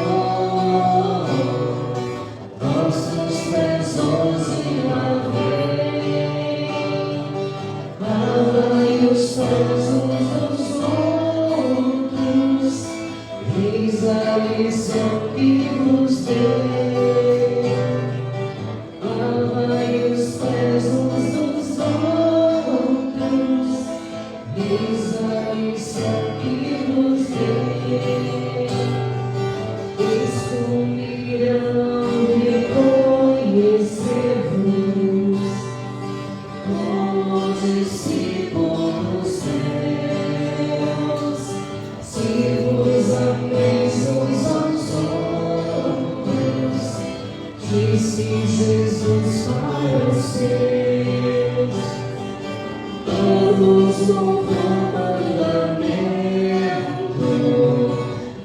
vossos tesoros e lavei, lavai os pés uns dos outros, eis a lição que vos dei. Lavai os pés uns dos outros, eis a lição que vos dei. Descobrirão reconhecer-vos como discípulos meus, se vos ameis uns aos outros, disse Jesus para os seus. Todos novo mandamento,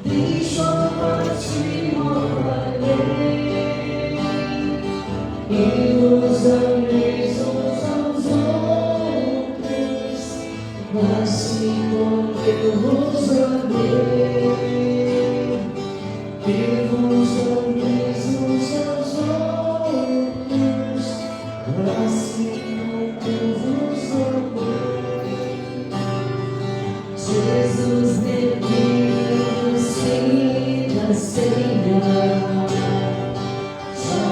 deixo a partir nova lei, e os ameis uns aos outros, assim como eu vos amei. Que vos ameis uns aos outros, assim como eu vos amei. Jesus redimiu-se da ceia, já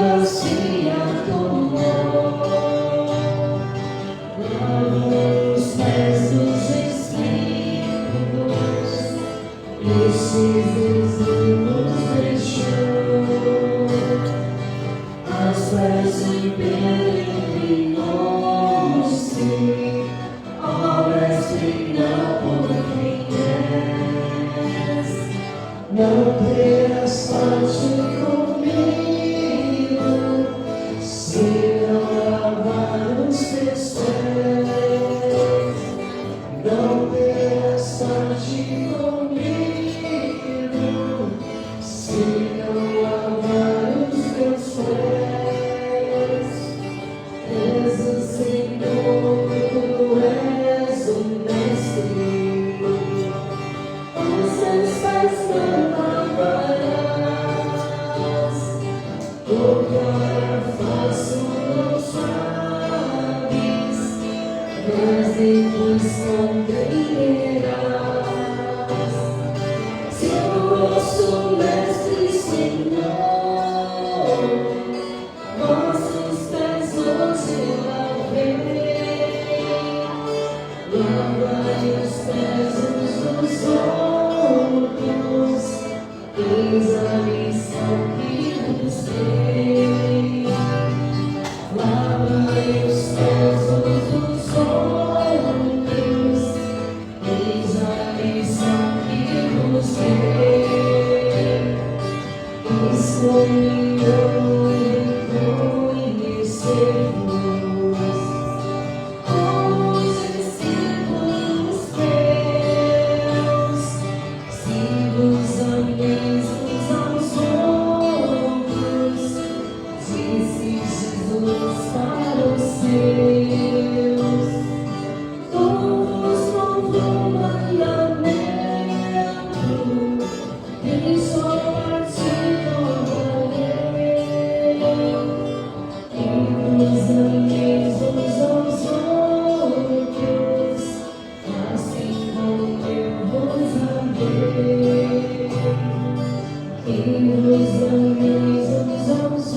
a ceia tomou, lavou os pés dos espinhos, esses nos deixou, aos pés de peregrinou-se, ó Mestre, não por quem és, não terás parte comigo, se não lavar os teus pés, não terás parte comigo, se não lavar os teus pés. És o Senhor, tu és o Mestre, os teus pés não lavarás, porque ora faço os sabes, mas depois compreenderás seu rosto, Mestre e Senhor, vossos pés hoje lavei, lavai os pés uns dos outros, eis a lição que vos dei. Lavai os pés uns dos outros, eis a lição que vos dei. Escolherão reconhecer-vos como discípulos meus, se vos ameis uns aos outros, disse Jesus para os seus. Todos novo mandamento, deixo a partir nova lei, e vos ameis uns aos outros, assim como eu vos amei. E vos ameis uns aos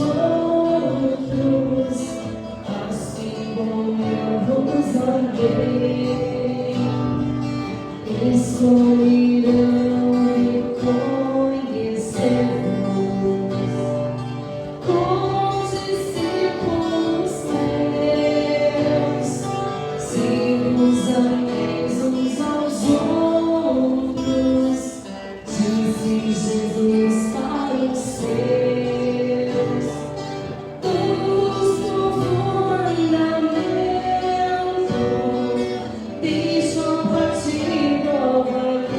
outros, assim como eu vos amei. Escolherão reconhecer-vos como discípulos meus, se vos ameis uns aos outros, disse Jesus para os seus. Todos novo mandamento, deixo a partir nova lei.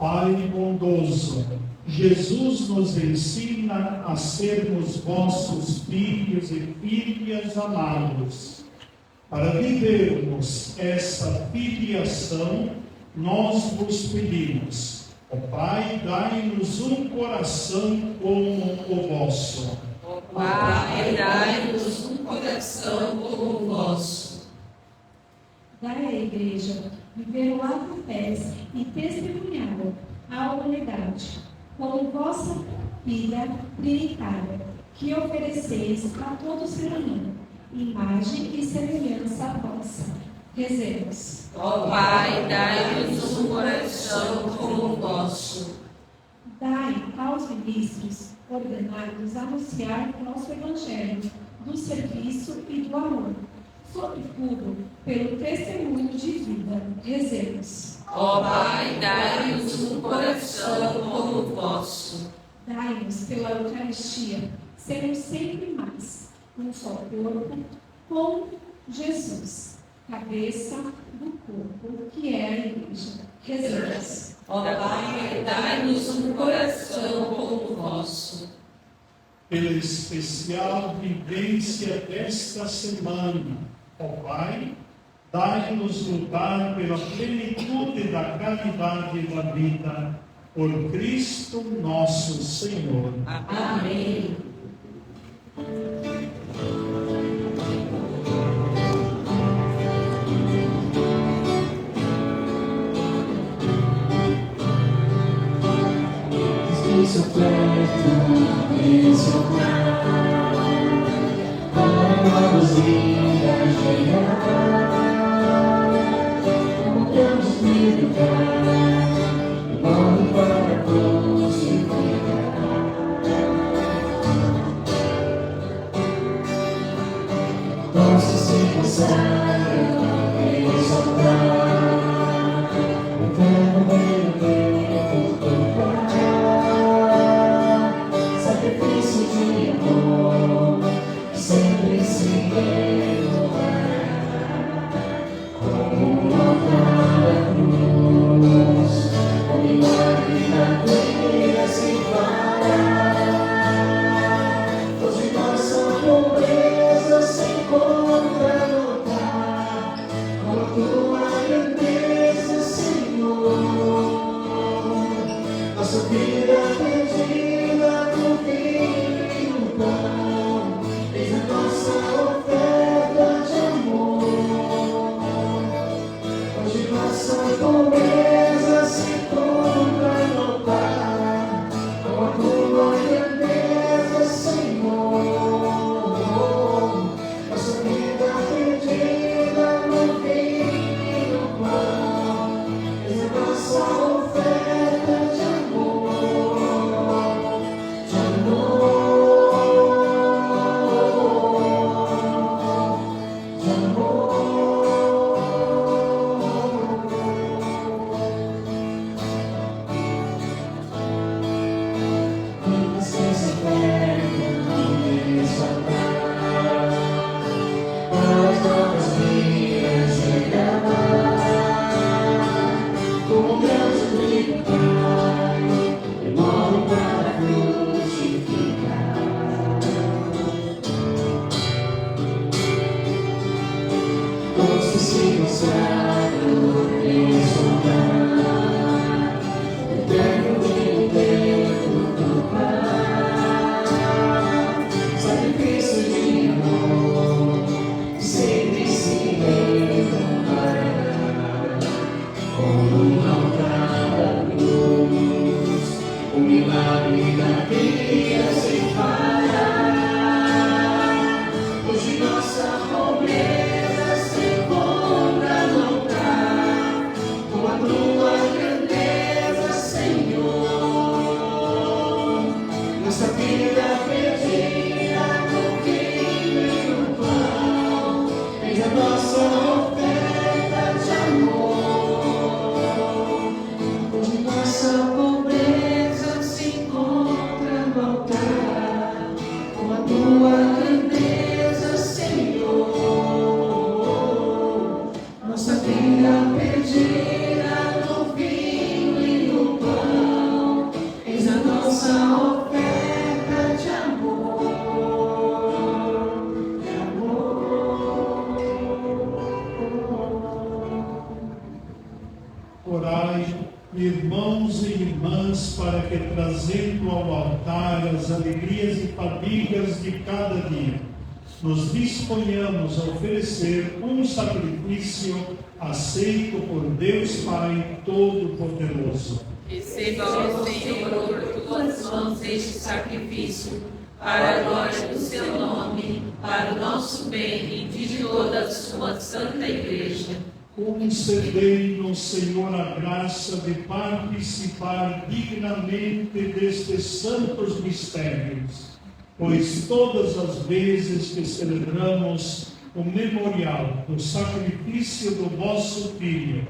Pai bondoso, Jesus nos ensina a sermos vossos filhos e filhas amados. Para vivermos essa filiação, nós vos pedimos: ó Pai, dai-nos um coração como o vosso. Ó Pai, dai-nos um coração como o vosso. Dai à Igreja viver o lado pés e testemunhá-lo à humanidade, como vossa vida trinitária, que ofereceis a todo ser humano, imagem e semelhança vossa. Rezemos. Ó Pai, dai-nos um coração como o vosso. Dai aos ministros ordenados anunciar o nosso Evangelho do serviço e do amor, sobretudo pelo testemunho de vida. Rezemos. Ó Pai, dai-nos um coração como o vosso. Dai-nos pela Eucaristia sermos sempre mais um só corpo com Jesus, cabeça do corpo, que é a Igreja. Rezemos. Ó Pai, dai-nos um coração como o vosso. Pela especial vivência desta semana, ó Pai, dai-nos lutar pela plenitude da caridade e da vida, por Cristo nosso Senhor. Amém. Tua trazendo ao altar as alegrias e fadigas de cada dia, nos disponhamos a oferecer um sacrifício aceito por Deus Pai Todo-Poderoso. Receba, ó Senhor, por tuas mãos este sacrifício, para a glória do seu nome, para o nosso bem e de toda a sua santa Igreja. Concedei-nos, Senhor, a graça de participar dignamente destes santos mistérios, pois todas as vezes que celebramos o memorial do sacrifício do vosso Filho,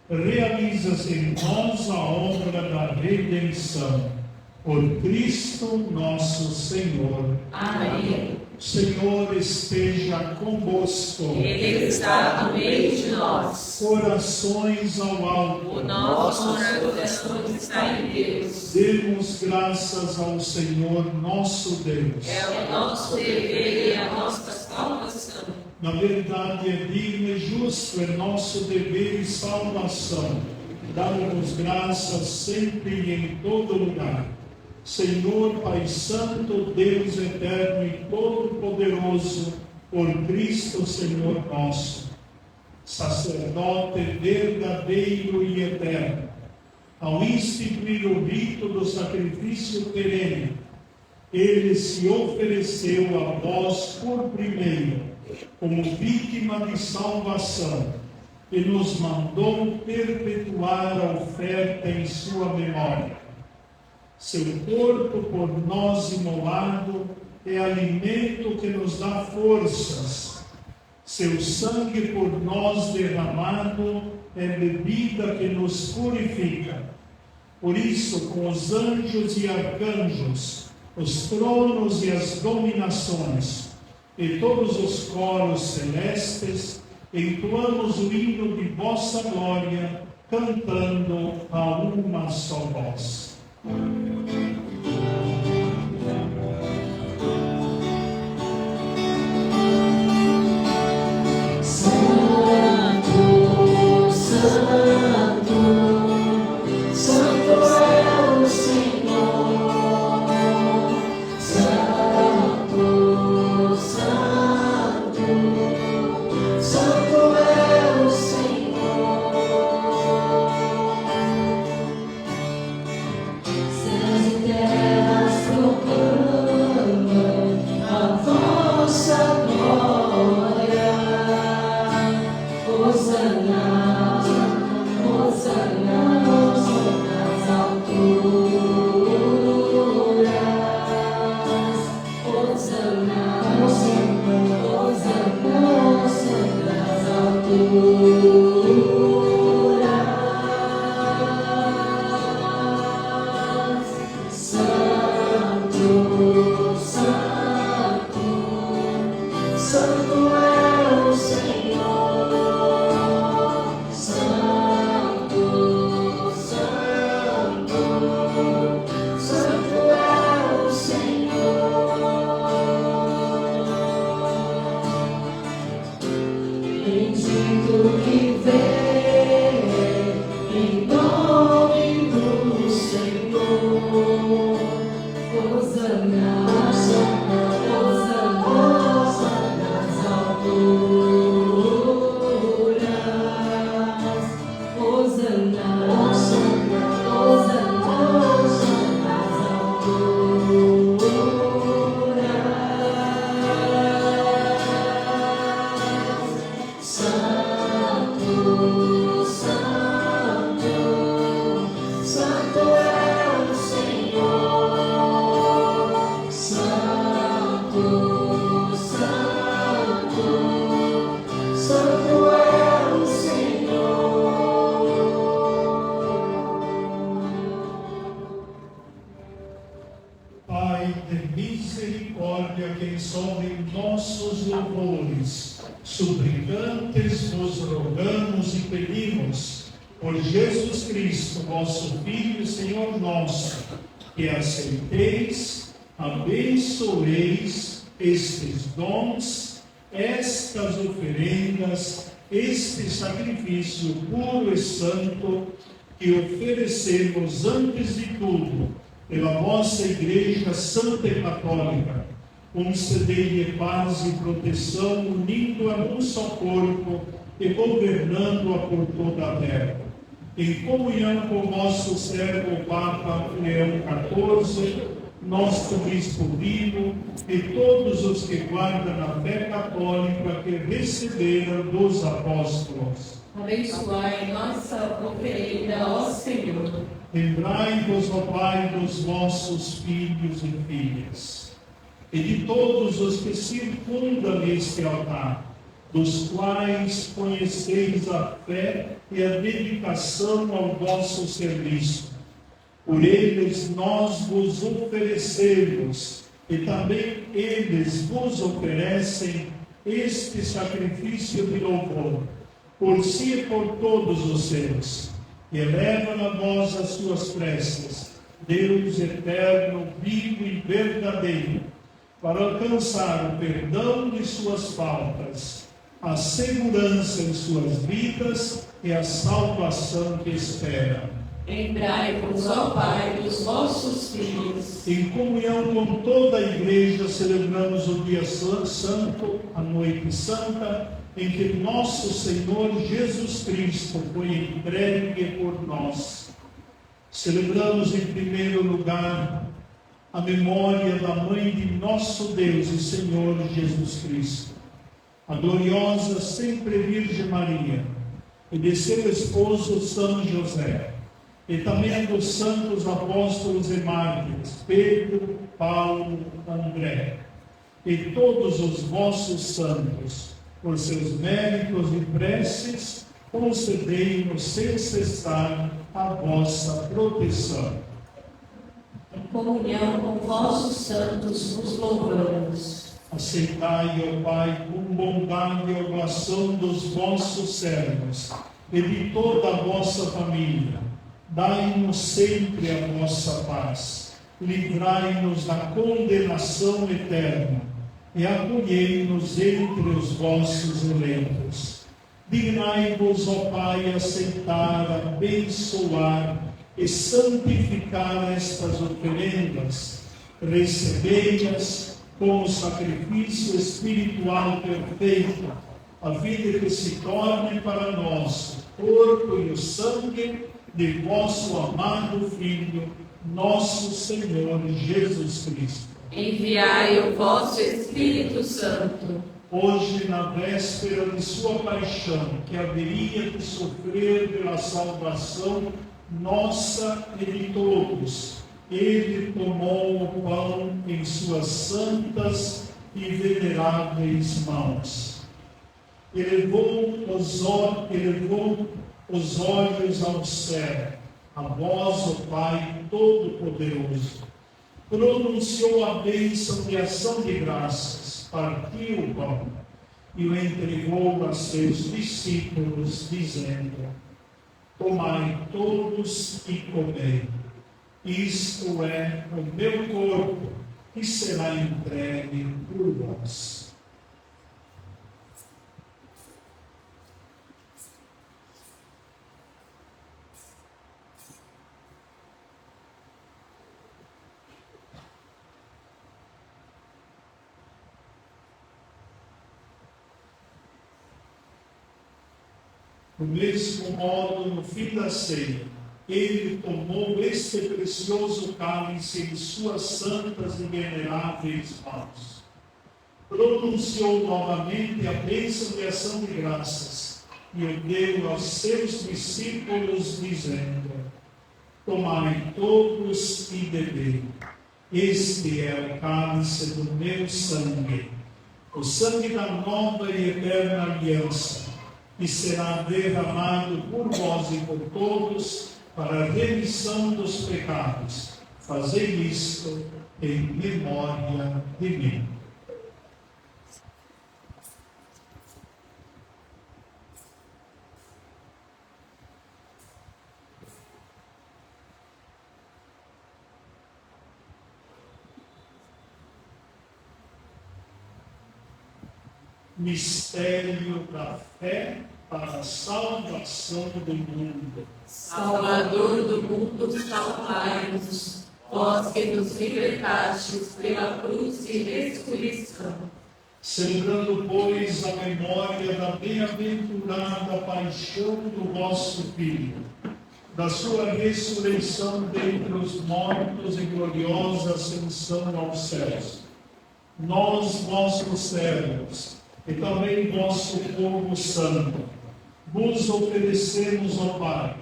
realiza-se em nós a obra da redenção. Por Cristo nosso Senhor. Amém. O Senhor esteja convosco. Ele está no meio de nós. Corações ao alto. O nosso coração está em Deus. Demos graças ao Senhor nosso Deus. É o nosso dever e a nossa salvação. Na verdade, é digno e justo, é nosso dever e salvação. Dá-nos graças sempre e em todo lugar. Senhor, Pai Santo, Deus eterno e todo-poderoso, por Cristo, Senhor nosso, sacerdote verdadeiro e eterno, ao instituir o rito do sacrifício perene, ele se ofereceu a vós por primeiro, como vítima de salvação, e nos mandou perpetuar a oferta em sua memória. Seu corpo por nós imolado é alimento que nos dá forças. Seu sangue por nós derramado é bebida que nos purifica. Por isso, com os anjos e arcanjos, os tronos e as dominações, e todos os coros celestes, entoamos o hino de vossa glória, cantando a uma só voz. Suplicantes vos rogamos e pedimos, por Jesus Cristo, vosso Filho e Senhor nosso, que aceiteis, abençoeis estes dons, estas oferendas, este sacrifício puro e santo, que oferecemos antes de tudo pela vossa Igreja Santa e Católica, concedei-lhe paz e proteção, unindo-a num só corpo e governando-a por toda a terra. Em comunhão com o nosso servo o Papa Leão XIV, nosso Bispo Lino e todos os que guardam a fé católica que receberam dos apóstolos. Abençoai nossa oferenda, ó Senhor. Lembrai-vos, ó Pai, dos vossos filhos e filhas, e de todos os que circundam este altar, dos quais conheceis a fé e a dedicação ao vosso serviço. Por eles nós vos oferecemos, e também eles vos oferecem este sacrifício de louvor, por si e por todos os seus, e eleva a vós as suas preces, Deus eterno, vivo e verdadeiro, para alcançar o perdão de suas faltas, a segurança em suas vidas e a salvação que esperam. Lembrai-vos, ó Pai, dos vossos filhos. Em comunhão com toda a Igreja, celebramos o dia santo, a noite santa, em que nosso Senhor Jesus Cristo foi entregue por nós. Celebramos em primeiro lugar a memória da Mãe de nosso Deus e Senhor Jesus Cristo, a gloriosa sempre Virgem Maria, e de seu esposo São José, e também dos santos apóstolos e mártires, Pedro, Paulo, André, e todos os vossos santos, por seus méritos e preces, concedei-nos sem cessar a vossa proteção. Em comunhão com vossos santos vos louvamos. Aceitai, ó Pai, com bondade a oração dos vossos servos e de toda a vossa família. Dai-nos sempre a vossa paz. Livrai-nos da condenação eterna e acolhei-nos entre os vossos eleitos. Dignai-vos, ó Pai, aceitar, abençoar e santificar estas oferendas. Recebei-as com o sacrifício espiritual perfeito, a vida que se torne para nós o corpo e o sangue de vosso amado Filho, nosso Senhor Jesus Cristo. Enviai o vosso Espírito Santo. Hoje, na véspera de sua paixão, que haveria de sofrer pela salvação nossa e de todos, ele tomou o pão em suas santas e veneráveis mãos. Elevou os olhos ao céu, a vós, ó Pai Todo-Poderoso. Pronunciou a bênção de ação de graças, partiu o pão e o entregou a seus discípulos, dizendo: tomai todos e comei. Isto é o meu corpo, que será entregue por vós. Do mesmo modo, no fim da ceia, ele tomou este precioso cálice em suas santas e veneráveis mãos. Pronunciou novamente a bênção de ação de graças e o deu aos seus discípulos, dizendo: tomai todos e bebei. Este é o cálice do meu sangue, o sangue da nova e eterna aliança, que será derramado por vós e por todos para a remissão dos pecados. Fazei isto em memória de mim. Mistério da fé para a salvação do mundo. Salvador do mundo, salvai-nos. vós que nos libertastes pela cruz e ressurreição. Celebrando, pois, a memória da bem-aventurada paixão do vosso Filho, da sua ressurreição dentre os mortos e gloriosa ascensão aos céus, nós, vossos servos, e também vosso povo santo, vos oferecemos, ó Pai,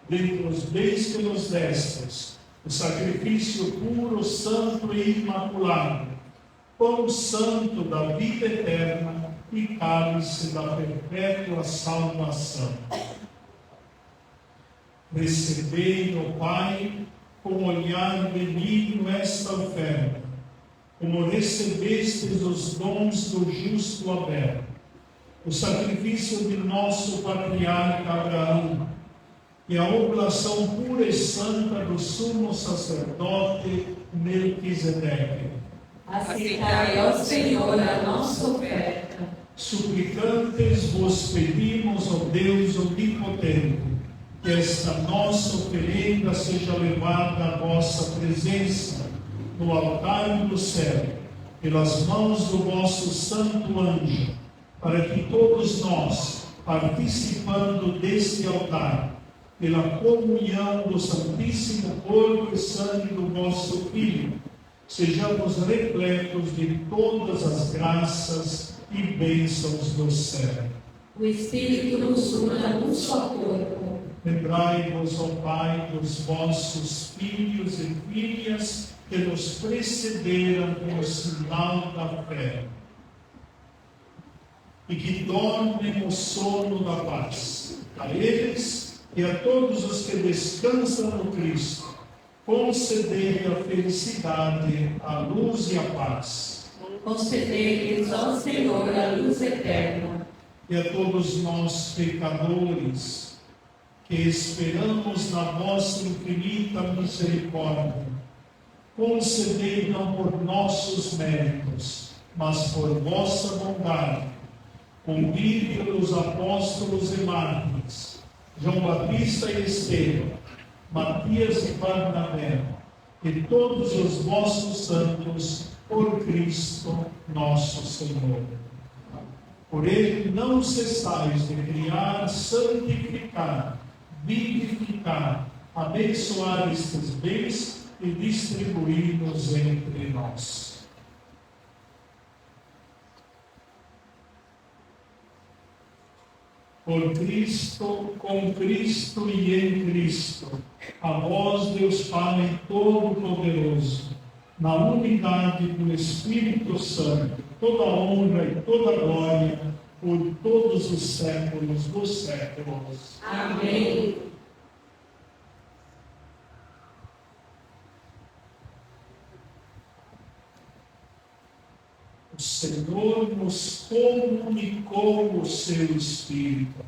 dentre os bens que nos destes, o sacrifício puro, santo e imaculado, pão santo da vida eterna e cálice da perpétua salvação. Recebei, ó Pai, com olhar benigno esta oferta, como recebestes os dons do justo Abel, o sacrifício de nosso patriarca Abraão, e a oblação pura e santa do sumo sacerdote Melquisedeque. Aceitai, ó Senhor, a nossa oferta. Suplicantes vos pedimos, ó Deus onipotente, que esta nossa oferenda seja levada à vossa presença no altar do céu, pelas mãos do vosso santo anjo, para que todos nós, participando deste altar, pela comunhão do Santíssimo Corpo e Sangue do vosso Filho, sejamos repletos de todas as graças e bênçãos do céu. O Espírito nos una num só corpo. Lembrai-vos, ó Pai, dos vossos filhos e filhas que nos precederam com o sinal da fé, e que dormem o sono da paz. A eles e a todos os que descansam no Cristo, concedei a felicidade, a luz e a paz. Concedei-lhes, ó Senhor, a luz eterna. E a todos nós, pecadores, que esperamos na vossa infinita misericórdia, concedei não por nossos méritos, mas por vossa bondade, convívio dos apóstolos e mártires, João Batista e Estevão, Matias e Barnabé, e todos os vossos santos, por Cristo nosso Senhor. Por ele não cessais de criar, santificar, vivificar, abençoar estes bens e distribuí-los entre nós. Por Cristo, com Cristo e em Cristo, a vós, Deus Pai Todo-Poderoso, na unidade do Espírito Santo, toda honra e toda glória, por todos os séculos dos séculos. Amém. O Senhor nos comunicou o seu Espírito,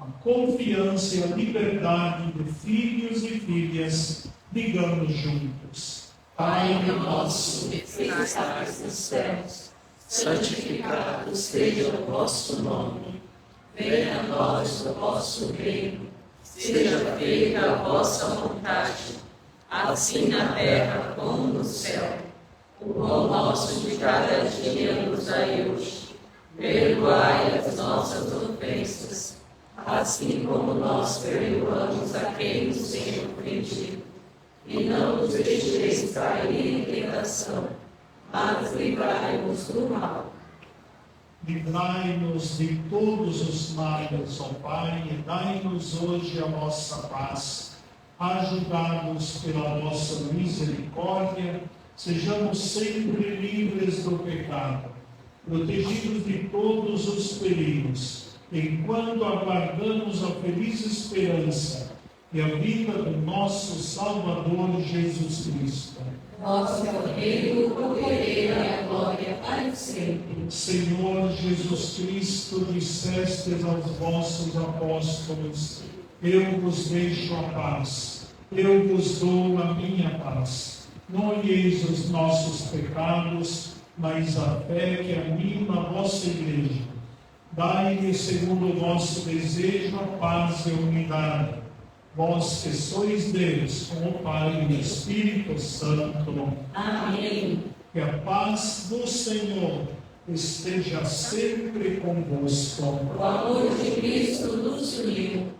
a confiança e a liberdade de filhos e filhas, digamos juntos. Pai nosso, que estás nos céus, santificado seja o vosso nome. Venha a nós o vosso reino. Seja feita a vossa vontade, assim na terra como no céu. O pão nosso de cada dia nos dai hoje. Perdoai as nossas ofensas, assim como nós perdoamos a quem nos tem ofendido. E não nos deixeis cair em tentação, mas livrai-nos do mal. Livrai-nos de todos os males, ó Pai, e dai-nos hoje a vossa paz. Ajudados pela vossa misericórdia, sejamos sempre livres do pecado, protegidos de todos os perigos, enquanto aguardamos a feliz esperança e a vida do nosso Salvador Jesus Cristo. Vosso é o reino, o poder e a glória para sempre. Senhor Jesus Cristo, dissestes aos vossos apóstolos: eu vos deixo a paz, eu vos dou a minha paz. Não olheis os nossos pecados, mas a fé que anima a vossa igreja. Dai-lhe, segundo o vosso desejo, a paz e a unidade, vós que sois Deus, com o Pai e o Espírito Santo. Amém. Que a paz do Senhor esteja sempre convosco. O amor de Cristo nos uniu.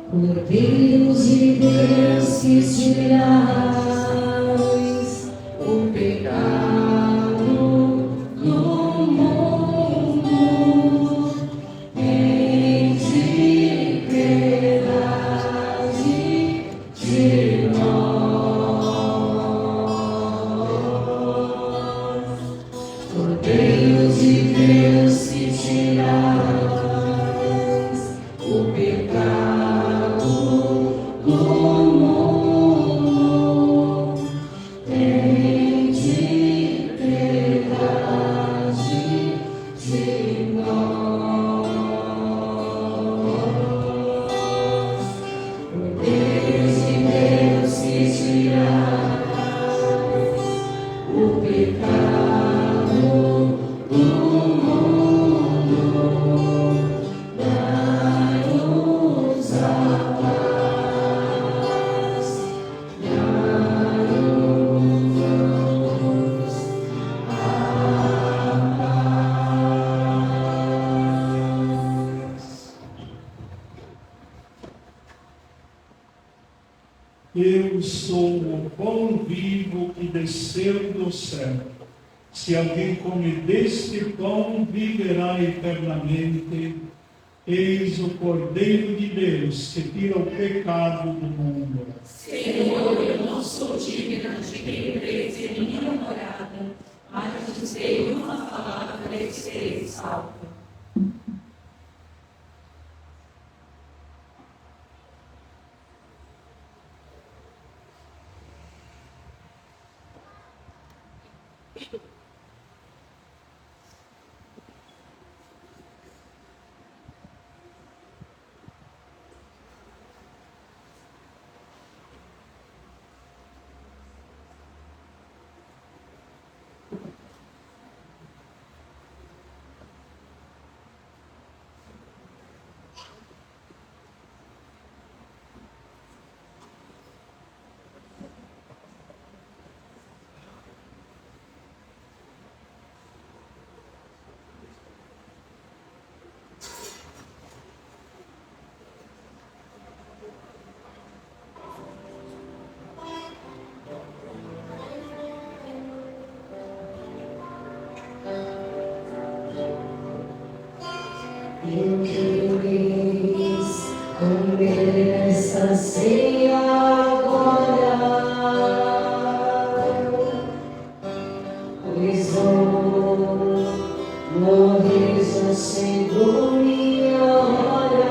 Cordeiro de Deus que tirais o pecado do mundo, tende piedade de nós. Cordeiro de Deus que tirais o pecado do mundo, tende piedade de nós. Cordeiro de Deus que tirais o pecado do mundo, dai-nos a paz, dai-nos a paz. Eu sou o pão vivo que desceu do céu. Se alguém comer deste pão, viverá eternamente. Eis o Cordeiro de Deus que tira o pecado do mundo. Senhor, eu não sou digna de que entres em minha morada, mas dizei uma palavra e serei salvo. Eu quereis comer essa ceia agora, pois morres no Senhor minha hora.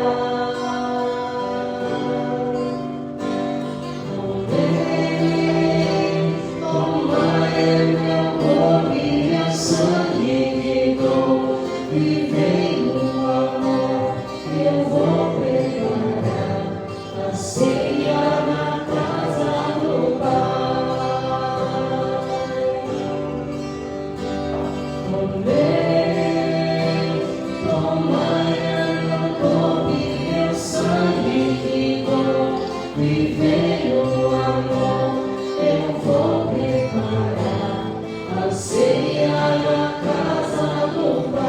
Vem, tomai meu corpo e meu sangue que dou, vivei no amor, eu vou preparar a ceia na casa do Pai. Vem, tomai meu corpo e meu sangue que dou, vivei no amor, eu vou preparar a ceia na casa do Pai.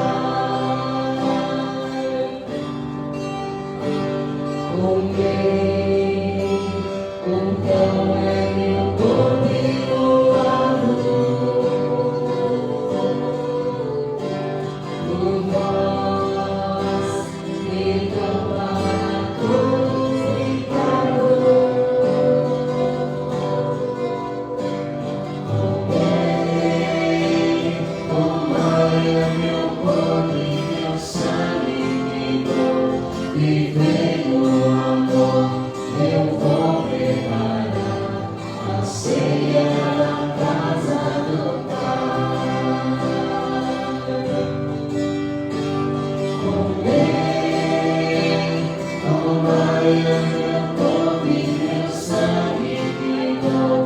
Comei, o pão é meu corpo imaculado, por vós, então para todos pecado. Comei, tomai meu corpo e meu sangue que dou, vivei no amor, eu vou preparar a ceia na casa do Pai. Comei, tomai meu corpo e meu sangue que dou,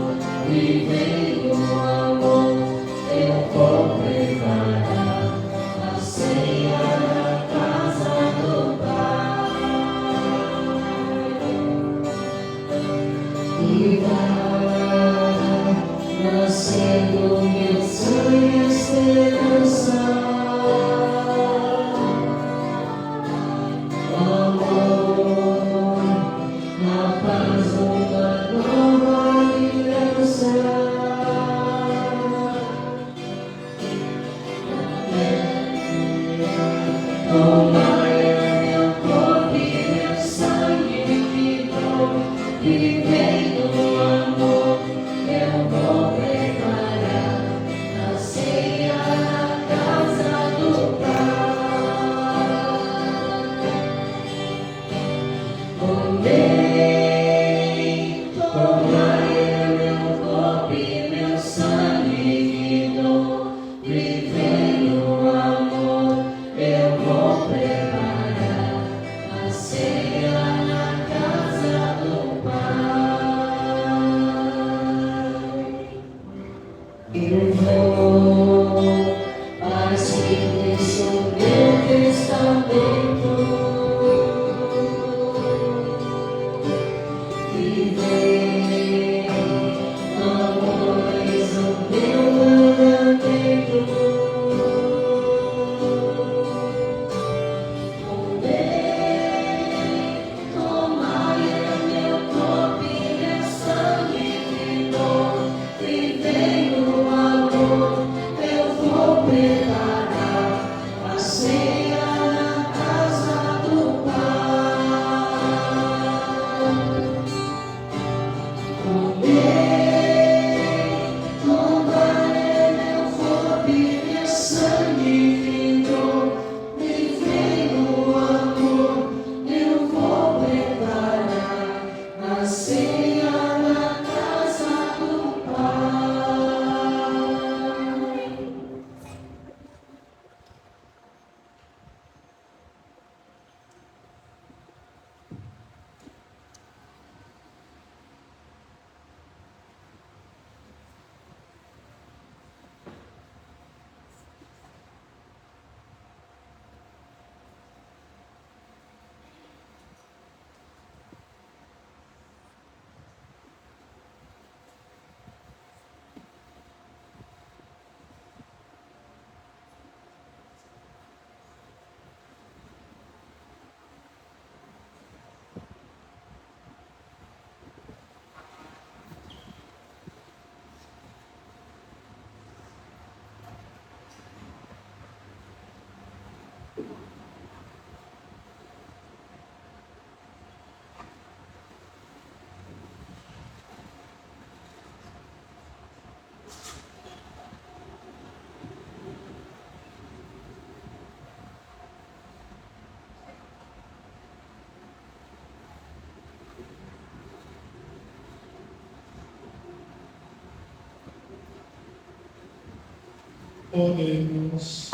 Oremos.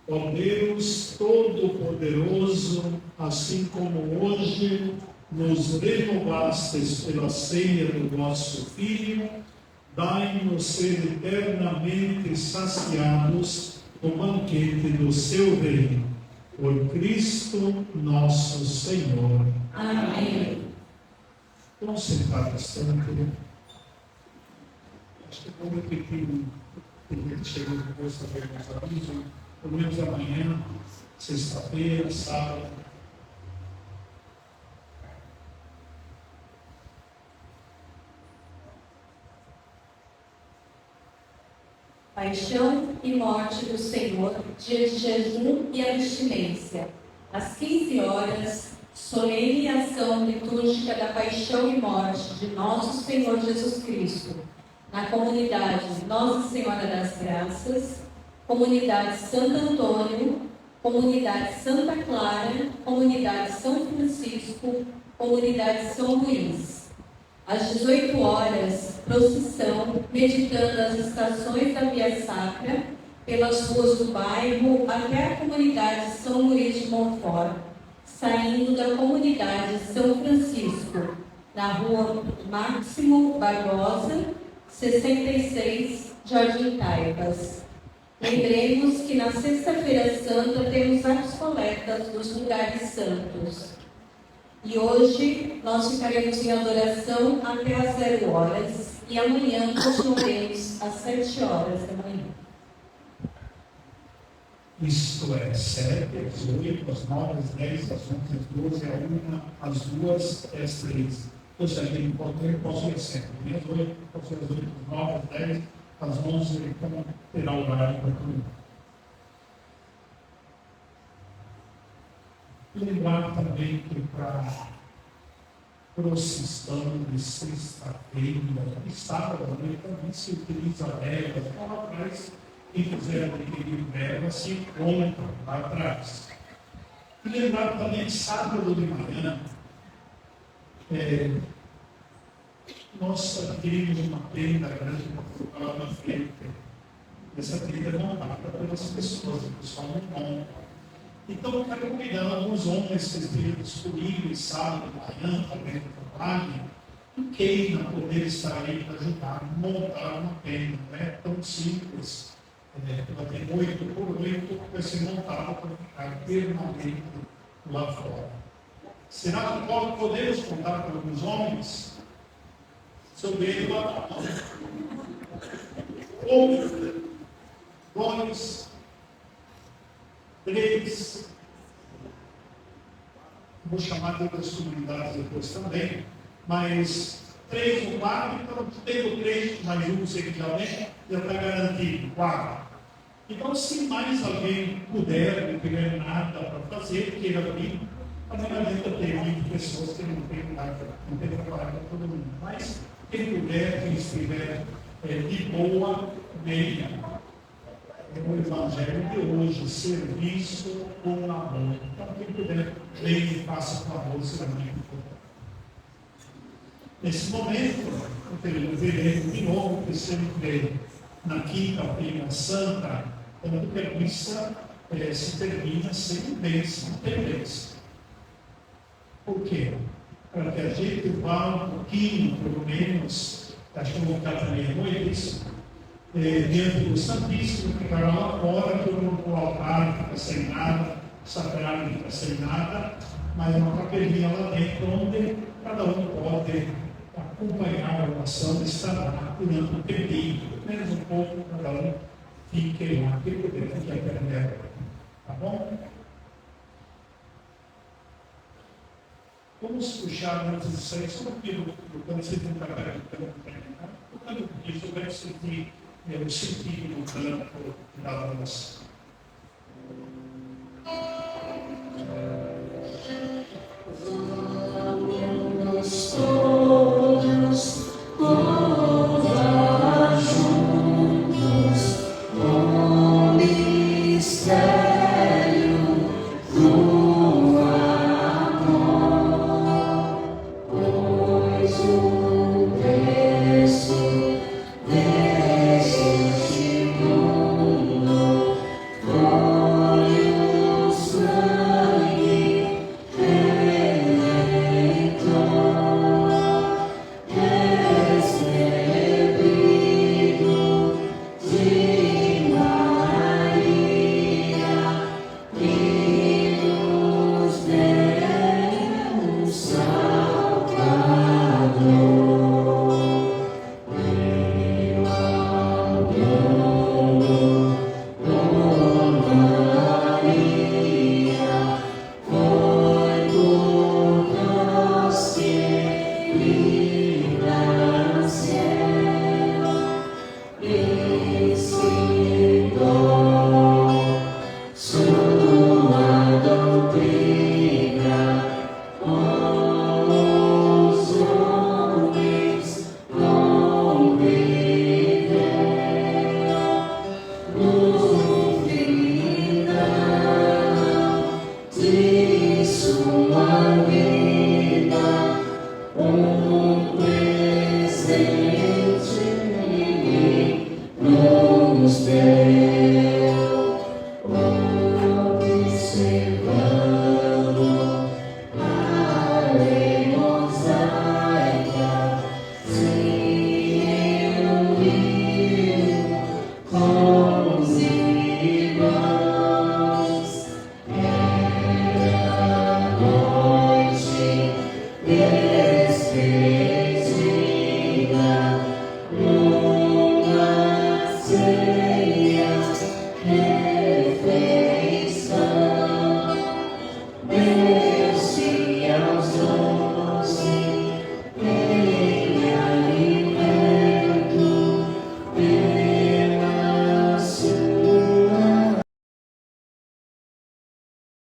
Ó Deus Todo-Poderoso, assim como hoje nos renovastes pela ceia do vosso Filho, dai-nos ser eternamente saciados no banquete do seu reino. Por Cristo nosso Senhor. Amém. Vamos sentar bastante. Acho que vou repetir o que chegou depois também nos avisos, pelo menos amanhã, sexta-feira, sábado. Paixão e morte do Senhor, dia de jejum e abstinência. Às 15 horas, solene ação litúrgica da paixão e morte de nosso Senhor Jesus Cristo, na comunidade Nossa Senhora das Graças, comunidade Santo Antônio, comunidade Santa Clara, comunidade São Francisco, comunidade São Luís. Às 18 horas, procissão, meditando as estações da Via Sacra, pelas ruas do bairro até a comunidade São Luís de Montfort, saindo da comunidade São Francisco, na rua Máximo Barbosa, 66, Jardim Taipas. Lembremos que na Sexta-feira Santa temos as coletas dos lugares santos. E hoje nós ficaremos em adoração até às 0 horas e amanhã continuaremos às 7 horas da manhã. Isto é, 7, às 8, às 9, às 10, às 11, às 12, às 1, às 2, às 3. Ou seja, ele posso ir sempre. Às 8, pode ser às 8, às 9, às 10, às 11 então terá o horário para comer. Lembrar também que para procissão de sexta-feira e sábado também se utiliza velas. Lá atrás, quem quiser adquirir vela se encontra lá atrás. E lembrar também que sábado de manhã nós adquirimos uma tenda grande lá na frente. Essa tenda é montada pelas pessoas, o pessoal não monta. Então, eu quero convidar alguns homens que estejam disponíveis, sábado de manhã, também no trabalho, que queiram poder estar aí para ajudar a montar uma tenda. Não é tão simples. Ela tem 8 por 8, vai ser montada para ficar permanente lá fora. Será que podemos contar com alguns homens? Seu dedo lá. 1, 2, 3. Vou chamar de outras comunidades depois também, mas 3 ou 4, então tenho 3, mais um seguidamente, já está garantido, 4. Então, se mais alguém puder, não tiver nada para fazer, queira vir, também não adianta ter 20 pessoas que não tem nada, não tem trabalho para todo mundo. Mas quem puder, quem estiver de boa, venha. O Evangelho de hoje, serviço com amor. Então, quem puder, venha e faça favor, será muito importante. Nesse momento, eu veremos de novo que sempre na quinta-feira santa, quando a missa se termina sem bênção, não tem bênção. Por quê? Para que a gente vá um pouquinho, pelo menos, acho que eu vou ficar também à noite, dentro do Santíssimo, ficará lá fora, todo mundo no altar fica sem nada, o sacrário fica sem nada, mas uma capelinha lá dentro, onde cada um pode acompanhar a oração e estar lá durante um tempinho, menos um pouco, cada um fique lá, que puder aqui aprender. Tá bom? Vamos puxar antes de sair, só um pouquinho quando você tem trabalho do canto. O canto disso vai sentir o sentido do canto da oração.